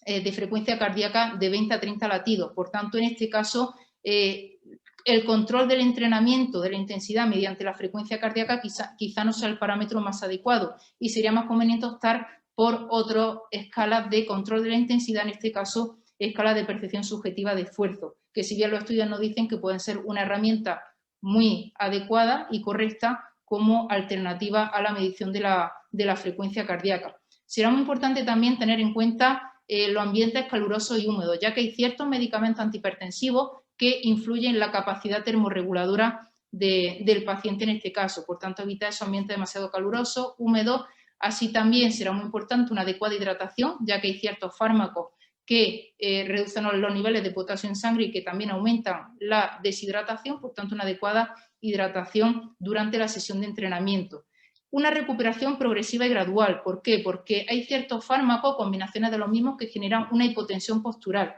de frecuencia cardíaca de 20 a 30 latidos. Por tanto, en este caso, el control del entrenamiento, de la intensidad mediante la frecuencia cardíaca quizá no sea el parámetro más adecuado y sería más conveniente optar por otras escalas de control de la intensidad, en este caso, escala de percepción subjetiva de esfuerzo, que si bien los estudios nos dicen que pueden ser una herramienta muy adecuada y correcta como alternativa a la medición de la frecuencia cardíaca. Será muy importante también tener en cuenta los ambientes calurosos y húmedos, ya que hay ciertos medicamentos antihipertensivos que influyen en la capacidad termorreguladora del paciente en este caso. Por tanto, evitar esos ambientes demasiado calurosos, húmedos. Así también será muy importante una adecuada hidratación, ya que hay ciertos fármacos que reducen los niveles de potasio en sangre y que también aumentan la deshidratación, por tanto una adecuada hidratación durante la sesión de entrenamiento. Una recuperación progresiva y gradual. ¿Por qué? Porque hay ciertos fármacos, combinaciones de los mismos, que generan una hipotensión postural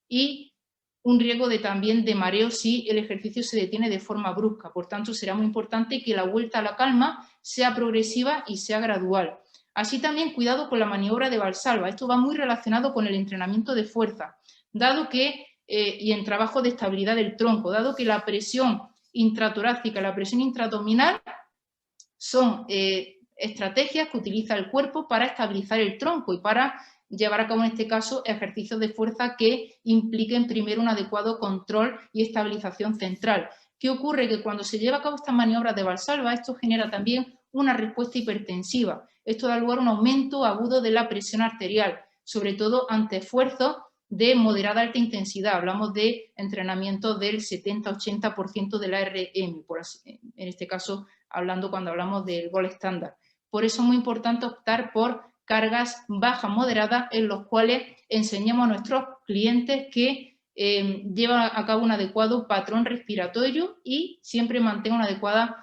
y un riesgo también de mareo si el ejercicio se detiene de forma brusca. Por tanto, será muy importante que la vuelta a la calma sea progresiva y sea gradual. Así también cuidado con la maniobra de Valsalva. Esto va muy relacionado con el entrenamiento de fuerza, dado que, y en trabajo de estabilidad del tronco, dado que la presión intratorácica y la presión intraabdominal son estrategias que utiliza el cuerpo para estabilizar el tronco y para llevar a cabo en este caso ejercicios de fuerza que impliquen primero un adecuado control y estabilización central. ¿Qué ocurre? Que cuando se lleva a cabo estas maniobras de Valsalva, esto genera también una respuesta hipertensiva. Esto da lugar a un aumento agudo de la presión arterial, sobre todo ante esfuerzos de moderada alta intensidad. Hablamos de entrenamiento del 70-80% de la RM, en este caso hablando cuando hablamos del gol estándar. Por eso es muy importante optar por cargas bajas moderadas en los cuales enseñamos a nuestros clientes que llevan a cabo un adecuado patrón respiratorio y siempre mantengan un adecuado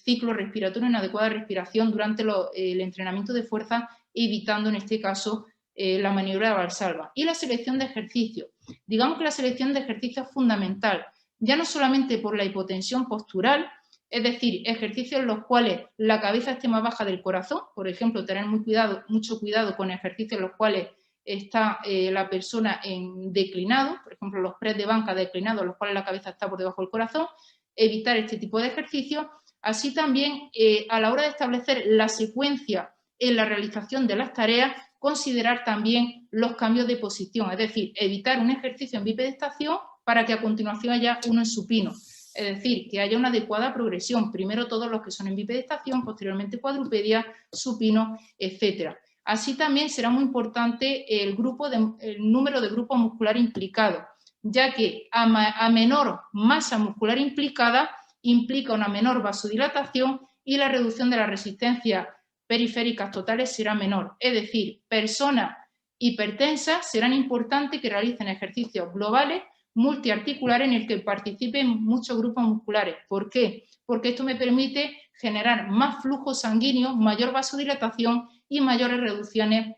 ciclo respiratorio, una adecuada respiración durante el entrenamiento de fuerza, evitando en este caso la maniobra de Valsalva. Y la selección de ejercicios. Digamos que la selección de ejercicios es fundamental, ya no solamente por la hipotensión postural, es decir, ejercicios en los cuales la cabeza esté más baja del corazón, por ejemplo, tener mucho cuidado con ejercicios en los cuales está la persona en declinado, por ejemplo, los press de banca declinados, en los cuales la cabeza está por debajo del corazón, evitar este tipo de ejercicios. Así también, a la hora de establecer la secuencia en la realización de las tareas, considerar también los cambios de posición, es decir, evitar un ejercicio en bipedestación para que a continuación haya uno en supino. Es decir, que haya una adecuada progresión. Primero todos los que son en bipedestación, posteriormente cuadrupedia, supino, etcétera. Así también será muy importante el número de grupos musculares implicados, ya que a menor masa muscular implicada implica una menor vasodilatación y la reducción de la resistencia periféricas totales será menor. Es decir, personas hipertensas serán importantes que realicen ejercicios globales multiarticulares en el que participen muchos grupos musculares. ¿Por qué? Porque esto me permite generar más flujo sanguíneo, mayor vasodilatación y mayores reducciones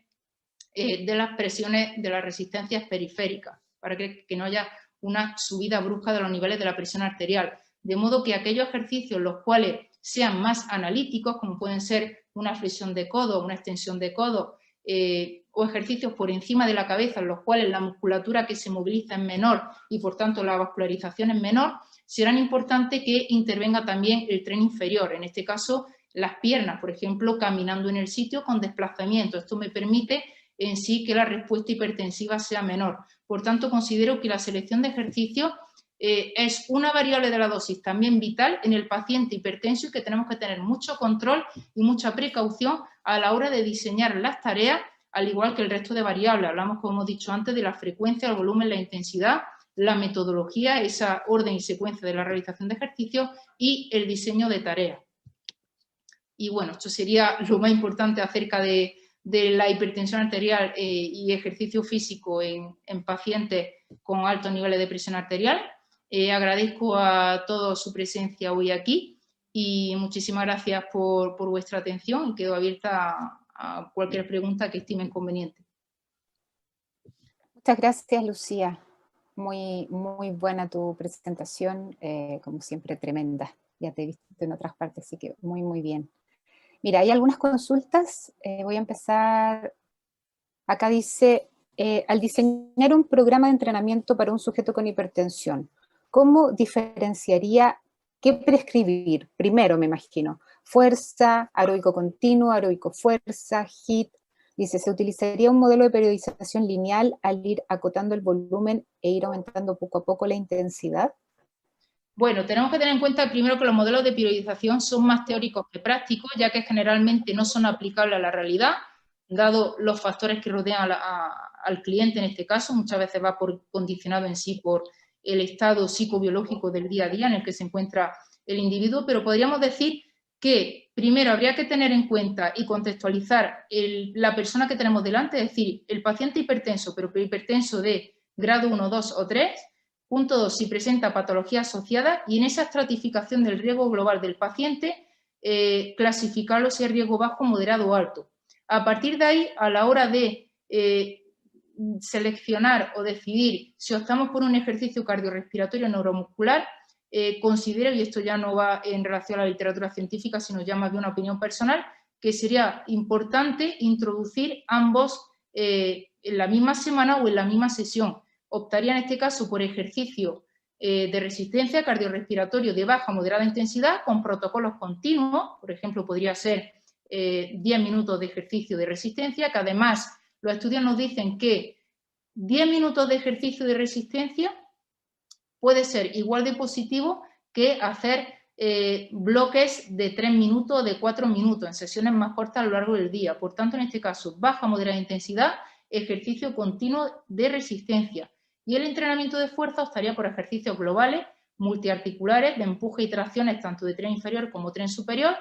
de las presiones de las resistencias periféricas, para que no haya una subida brusca de los niveles de la presión arterial. De modo que aquellos ejercicios los cuales sean más analíticos, como pueden ser una flexión de codo, una extensión de codo, o ejercicios por encima de la cabeza en los cuales la musculatura que se moviliza es menor y por tanto la vascularización es menor, serán importantes que intervenga también el tren inferior, en este caso las piernas, por ejemplo, caminando en el sitio con desplazamiento. Esto me permite en sí que la respuesta hipertensiva sea menor. Por tanto, considero que la selección de ejercicios es una variable de la dosis también vital en el paciente hipertenso y que tenemos que tener mucho control y mucha precaución a la hora de diseñar las tareas, al igual que el resto de variables. Hablamos, como hemos dicho antes, de la frecuencia, el volumen, la intensidad, la metodología, esa orden y secuencia de la realización de ejercicios y el diseño de tareas. Y bueno, esto sería lo más importante acerca de la hipertensión arterial y ejercicio físico en pacientes con altos niveles de presión arterial. Agradezco a todos su presencia hoy aquí y muchísimas gracias por vuestra atención y quedo abierta a cualquier pregunta que estimen conveniente. Muchas gracias, Lucía. Muy buena tu presentación, como siempre tremenda. Ya te he visto en otras partes, así que muy bien. Mira, hay algunas consultas. Voy a empezar. Acá dice, al diseñar un programa de entrenamiento para un sujeto con hipertensión, ¿cómo diferenciaría qué prescribir? Primero, me imagino, fuerza, aeróbico continuo, aeróbico fuerza, HIIT. Dice, ¿se utilizaría un modelo de periodización lineal al ir acotando el volumen e ir aumentando poco a poco la intensidad? Bueno, tenemos que tener en cuenta primero que los modelos de periodización son más teóricos que prácticos, ya que generalmente no son aplicables a la realidad, dado los factores que rodean al cliente en este caso. Muchas veces va condicionado en sí por el estado psicobiológico del día a día en el que se encuentra el individuo, pero podríamos decir que primero habría que tener en cuenta y contextualizar la persona que tenemos delante, es decir, el paciente hipertenso, pero hipertenso de grado 1, 2 o 3, punto 2, si presenta patología asociada, y en esa estratificación del riesgo global del paciente, clasificarlo si es riesgo bajo, moderado o alto. A partir de ahí, a la hora de seleccionar o decidir si optamos por un ejercicio cardiorrespiratorio neuromuscular, considero, y esto ya no va en relación a la literatura científica, sino ya más de una opinión personal, que sería importante introducir ambos en la misma semana o en la misma sesión. Optaría en este caso por ejercicio de resistencia cardiorrespiratorio de baja o moderada intensidad con protocolos continuos, por ejemplo, podría ser 10 minutos de ejercicio de resistencia, que además los estudios nos dicen que 10 minutos de ejercicio de resistencia puede ser igual de positivo que hacer bloques de 3 minutos o de 4 minutos en sesiones más cortas a lo largo del día. Por tanto, en este caso, baja o moderada intensidad, ejercicio continuo de resistencia. Y el entrenamiento de fuerza optaría por ejercicios globales, multiarticulares, de empuje y tracciones tanto de tren inferior como tren superior,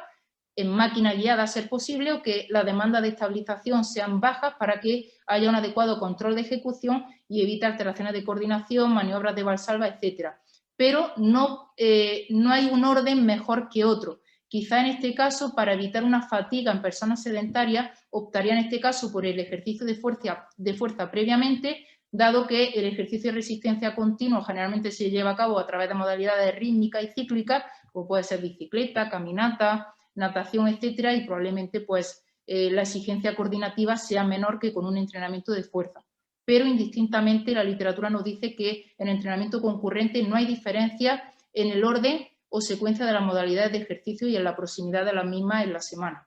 en máquina guiada a ser posible, o que la demanda de estabilización sean bajas para que haya un adecuado control de ejecución y evite alteraciones de coordinación, maniobras de valsalva, etcétera. Pero no hay un orden mejor que otro. Quizá en este caso, para evitar una fatiga en personas sedentarias, optaría en este caso por el ejercicio de fuerza previamente, dado que el ejercicio de resistencia continua generalmente se lleva a cabo a través de modalidades rítmicas y cíclicas, como puede ser bicicleta, caminata, natación, etcétera, y probablemente pues la exigencia coordinativa sea menor que con un entrenamiento de fuerza. Pero indistintamente la literatura nos dice que en entrenamiento concurrente no hay diferencia en el orden o secuencia de las modalidades de ejercicio y en la proximidad de las mismas en la semana.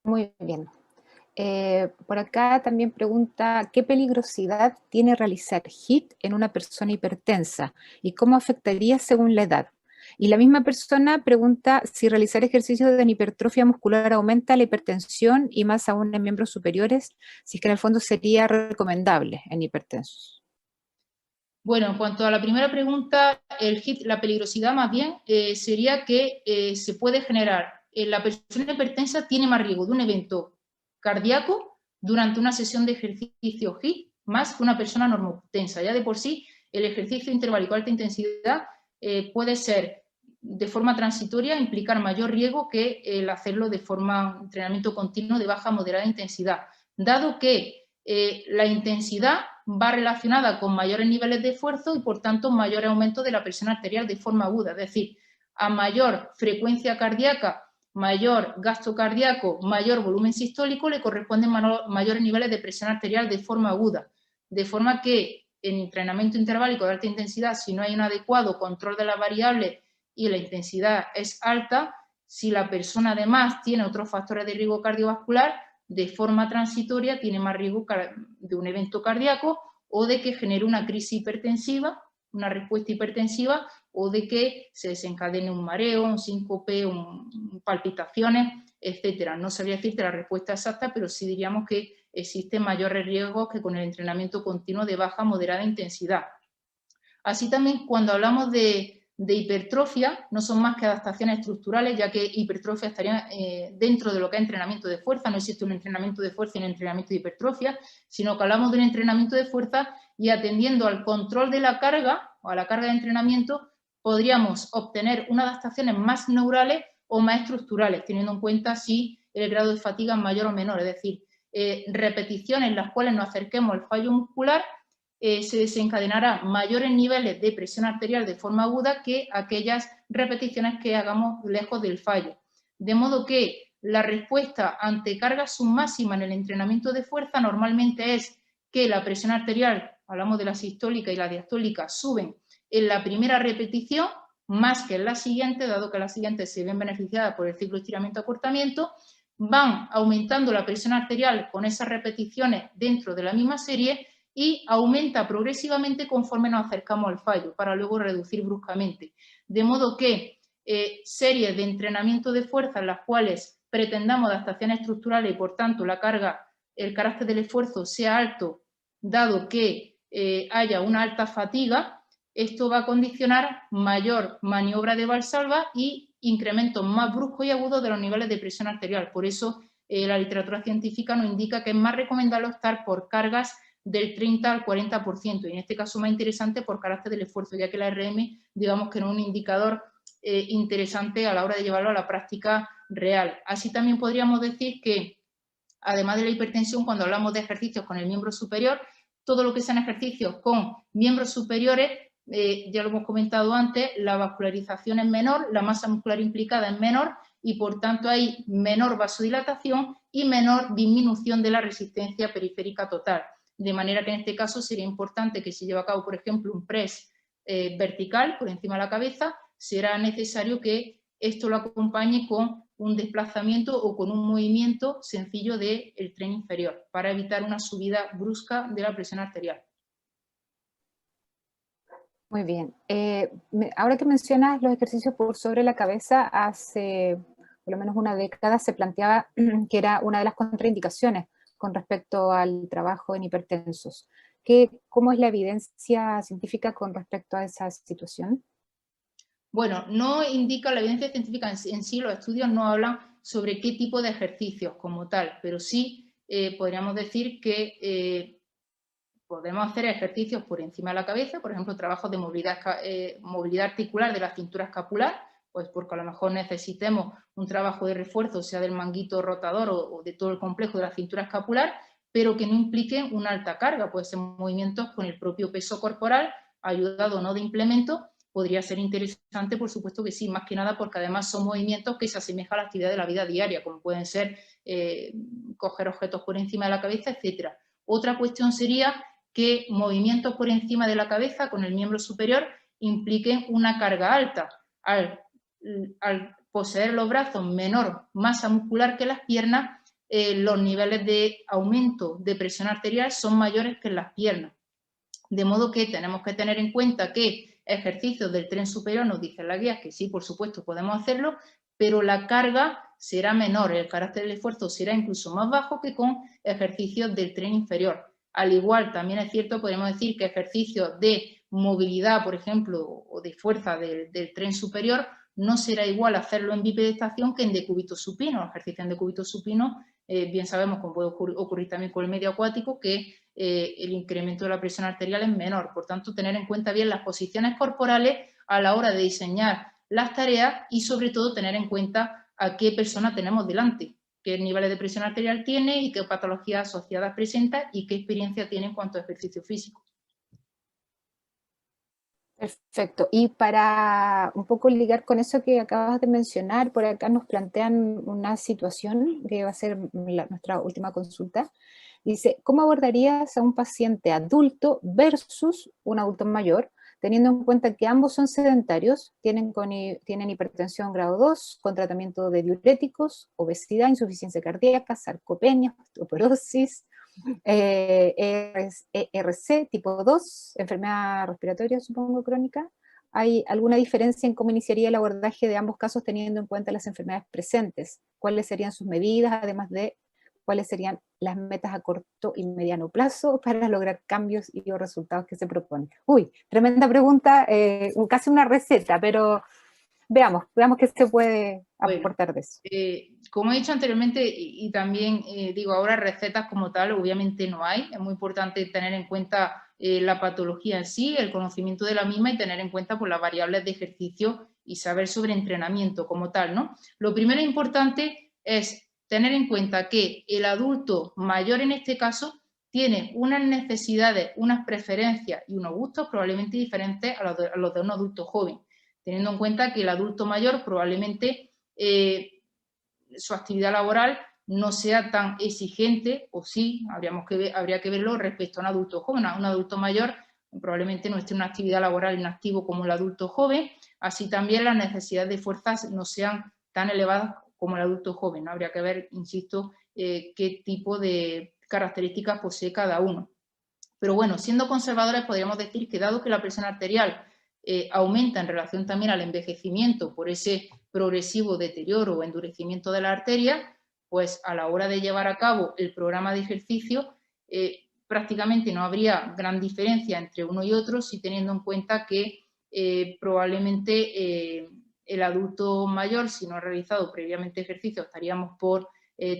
Muy bien. Por acá también pregunta, ¿qué peligrosidad tiene realizar HIIT en una persona hipertensa y cómo afectaría según la edad? Y la misma persona pregunta si realizar ejercicios de hipertrofia muscular aumenta la hipertensión y más aún en miembros superiores, si es que en el fondo sería recomendable en hipertensos. Bueno, en cuanto a la primera pregunta, el HIIT, la peligrosidad más bien sería que se puede generar, la persona hipertensa tiene más riesgo de un evento cardíaco durante una sesión de ejercicio HIIT más que una persona normotensa. Ya de por sí, el ejercicio interválico de alta intensidad puede ser de forma transitoria, implicar mayor riesgo que el hacerlo de forma entrenamiento continuo de baja a moderada intensidad, dado que la intensidad va relacionada con mayores niveles de esfuerzo y, por tanto, mayor aumento de la presión arterial de forma aguda. Es decir, a mayor frecuencia cardíaca, mayor gasto cardíaco, mayor volumen sistólico, le corresponden mayores niveles de presión arterial de forma aguda. De forma que en entrenamiento interválico de alta intensidad, si no hay un adecuado control de las variables y la intensidad es alta, si la persona además tiene otros factores de riesgo cardiovascular, de forma transitoria tiene más riesgo de un evento cardíaco o de que genere una crisis hipertensiva, una respuesta hipertensiva, o de que se desencadene un mareo, un síncope, palpitaciones, etcétera. No sabría decirte la respuesta exacta, pero sí diríamos que existen mayores riesgos que con el entrenamiento continuo de baja a moderada intensidad. Así también, cuando hablamos de hipertrofia, no son más que adaptaciones estructurales, ya que hipertrofia estaría dentro de lo que es entrenamiento de fuerza. No existe un entrenamiento de fuerza y un entrenamiento de hipertrofia, sino que hablamos de un entrenamiento de fuerza y, atendiendo al control de la carga o a la carga de entrenamiento, podríamos obtener unas adaptaciones más neurales o más estructurales, teniendo en cuenta si el grado de fatiga es mayor o menor, es decir, repeticiones en las cuales nos acerquemos al fallo muscular, se desencadenará mayores niveles de presión arterial de forma aguda que aquellas repeticiones que hagamos lejos del fallo. De modo que la respuesta ante cargas submáximas en el entrenamiento de fuerza normalmente es que la presión arterial, hablamos de la sistólica y la diastólica, suben en la primera repetición más que en la siguiente, dado que las siguientes se ven beneficiadas por el ciclo estiramiento-acortamiento, van aumentando la presión arterial con esas repeticiones dentro de la misma serie y aumenta progresivamente conforme nos acercamos al fallo, para luego reducir bruscamente. De modo que series de entrenamiento de fuerza en las cuales pretendamos adaptaciones estructurales y, por tanto, la carga, el carácter del esfuerzo sea alto, dado que haya una alta fatiga, esto va a condicionar mayor maniobra de valsalva y incrementos más bruscos y agudos de los niveles de presión arterial. Por eso la literatura científica nos indica que es más recomendable optar por cargas del 30 al 40%, y en este caso más interesante por carácter del esfuerzo, ya que la RM, digamos que no es un indicador interesante a la hora de llevarlo a la práctica real. Así también podríamos decir que, además de la hipertensión, cuando hablamos de ejercicios con el miembro superior, todo lo que sean ejercicios con miembros superiores, ya lo hemos comentado antes, la vascularización es menor, la masa muscular implicada es menor y, por tanto, hay menor vasodilatación y menor disminución de la resistencia periférica total. De manera que en este caso sería importante que, si lleva a cabo, por ejemplo, un press vertical por encima de la cabeza, será necesario que esto lo acompañe con un desplazamiento o con un movimiento sencillo del tren inferior, para evitar una subida brusca de la presión arterial. Muy bien. Ahora que mencionas los ejercicios por sobre la cabeza, hace por lo menos una década se planteaba que era una de las contraindicaciones con respecto al trabajo en hipertensos. ¿Cómo es la evidencia científica con respecto a esa situación? Bueno, no indica la evidencia científica en sí, los estudios no hablan sobre qué tipo de ejercicios como tal, pero sí podríamos decir que podemos hacer ejercicios por encima de la cabeza, por ejemplo, trabajos de movilidad articular de la cintura escapular, pues porque a lo mejor necesitemos un trabajo de refuerzo, sea del manguito rotador o de todo el complejo de la cintura escapular, pero que no impliquen una alta carga, puede ser movimientos con el propio peso corporal, ayudado o no de implemento. Podría ser interesante, por supuesto que sí, más que nada porque además son movimientos que se asemejan a la actividad de la vida diaria, como pueden ser coger objetos por encima de la cabeza, etcétera. Otra cuestión sería que movimientos por encima de la cabeza con el miembro superior impliquen una carga alta. Al poseer los brazos menor masa muscular que las piernas, los niveles de aumento de presión arterial son mayores que en las piernas. De modo que tenemos que tener en cuenta que ejercicios del tren superior, nos dicen las guías que sí, por supuesto, podemos hacerlo, pero la carga será menor, el carácter del esfuerzo será incluso más bajo que con ejercicios del tren inferior. Al igual, también es cierto, podemos decir que ejercicios de movilidad, por ejemplo, o de fuerza del tren superior, no será igual hacerlo en bipedestación que en decúbito supino. El ejercicio en decúbito supino, bien sabemos, como puede ocurrir también con el medio acuático, que el incremento de la presión arterial es menor. Por tanto, tener en cuenta bien las posiciones corporales a la hora de diseñar las tareas y, sobre todo, tener en cuenta a qué persona tenemos delante, qué niveles de presión arterial tiene y qué patologías asociadas presenta y qué experiencia tiene en cuanto a ejercicio físico. Perfecto. Y para un poco ligar con eso que acabas de mencionar, por acá nos plantean una situación que va a ser nuestra última consulta. Dice, ¿cómo abordarías a un paciente adulto versus un adulto mayor, teniendo en cuenta que ambos son sedentarios, tienen hipertensión grado 2, con tratamiento de diuréticos, obesidad, insuficiencia cardíaca, sarcopenia, osteoporosis, ERC tipo 2, enfermedad respiratoria, supongo, crónica? ¿Hay alguna diferencia en cómo iniciaría el abordaje de ambos casos teniendo en cuenta las enfermedades presentes? ¿Cuáles serían sus medidas, además de cuáles serían las metas a corto y mediano plazo para lograr cambios y los resultados que se proponen? Uy, tremenda pregunta, casi una receta, pero veamos qué se puede aportar de eso. Como he dicho anteriormente y también digo ahora, recetas como tal obviamente no hay. Es muy importante tener en cuenta la patología en sí, el conocimiento de la misma y tener en cuenta pues, las variables de ejercicio y saber sobre entrenamiento como tal, ¿no? Lo primero importante es tener en cuenta que el adulto mayor en este caso tiene unas necesidades, unas preferencias y unos gustos probablemente diferentes a los de un adulto joven, teniendo en cuenta que el adulto mayor probablemente su actividad laboral no sea tan exigente, o sí, habría que verlo respecto a un adulto joven. Un adulto mayor probablemente no esté en una actividad laboral inactivo como el adulto joven, así también las necesidades de fuerzas no sean tan elevadas como el adulto joven, ¿no? Habría que ver, insisto, qué tipo de características posee cada uno. Pero bueno, siendo conservadores podríamos decir que dado que la presión arterial aumenta en relación también al envejecimiento por ese progresivo deterioro o endurecimiento de la arteria, pues a la hora de llevar a cabo el programa de ejercicio prácticamente no habría gran diferencia entre uno y otro, si teniendo en cuenta que probablemente el adulto mayor, si no ha realizado previamente ejercicio, estaríamos por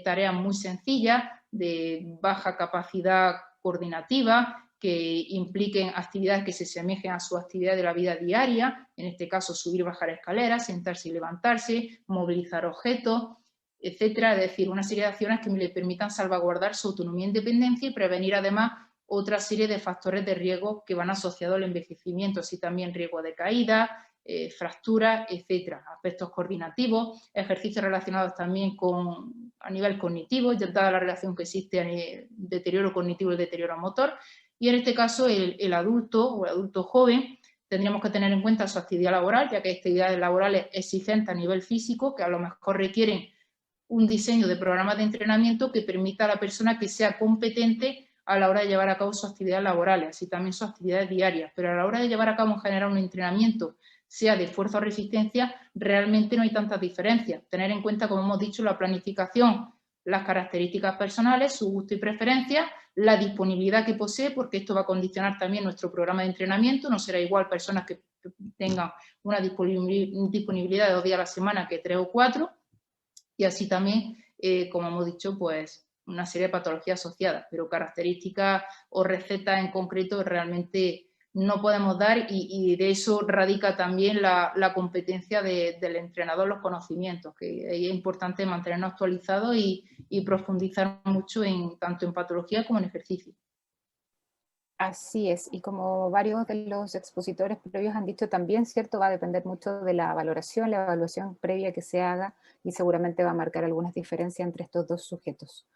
tareas muy sencillas, de baja capacidad coordinativa, que impliquen actividades que se asemejen a su actividad de la vida diaria, en este caso subir y bajar escaleras, sentarse y levantarse, movilizar objetos, etcétera. Es decir, una serie de acciones que le permitan salvaguardar su autonomía e independencia y prevenir además otra serie de factores de riesgo que van asociados al envejecimiento, así también riesgo de caída, fracturas, etcétera. Aspectos coordinativos, ejercicios relacionados también a nivel cognitivo, ya dada la relación que existe a nivel deterioro cognitivo y deterioro motor. Y en este caso el adulto o el adulto joven tendríamos que tener en cuenta su actividad laboral, ya que hay actividades laborales exigentes a nivel físico que a lo mejor requieren un diseño de programas de entrenamiento que permita a la persona que sea competente a la hora de llevar a cabo sus actividades laborales, así también sus actividades diarias. Pero a la hora de llevar a cabo en general un entrenamiento, sea de fuerza o resistencia, realmente no hay tantas diferencias. Tener en cuenta, como hemos dicho, la planificación las características personales, su gusto y preferencia, la disponibilidad que posee, porque esto va a condicionar también nuestro programa de entrenamiento. No será igual personas que tengan una disponibilidad de 2 días a la semana que 3 o 4, y así también, como hemos dicho, pues una serie de patologías asociadas, pero características o recetas en concreto realmente no podemos dar, y de eso radica también la competencia del entrenador, los conocimientos, que es importante mantenernos actualizados y profundizar mucho tanto en patología como en ejercicio. Así es, y como varios de los expositores previos han dicho también, ¿cierto? Va a depender mucho de la evaluación previa que se haga, y seguramente va a marcar algunas diferencias entre estos dos sujetos.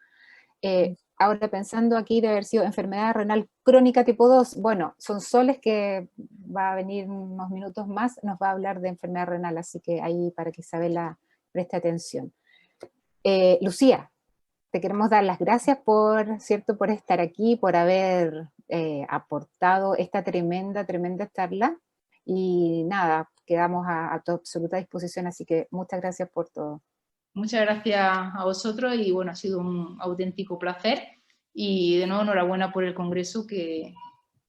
Ahora pensando aquí de haber sido enfermedad renal crónica tipo 2, bueno, Sonsoles, que va a venir unos minutos más, nos va a hablar de enfermedad renal, así que ahí para que Isabela preste atención. Lucía, te queremos dar las gracias ¿cierto? Por estar aquí, por haber aportado esta tremenda charla, y nada, quedamos a tu absoluta disposición, así que muchas gracias por todo. Muchas gracias a vosotros, y bueno, ha sido un auténtico placer, y de nuevo enhorabuena por el congreso, que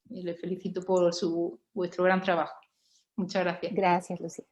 les felicito por vuestro gran trabajo. Muchas gracias. Gracias, Lucía.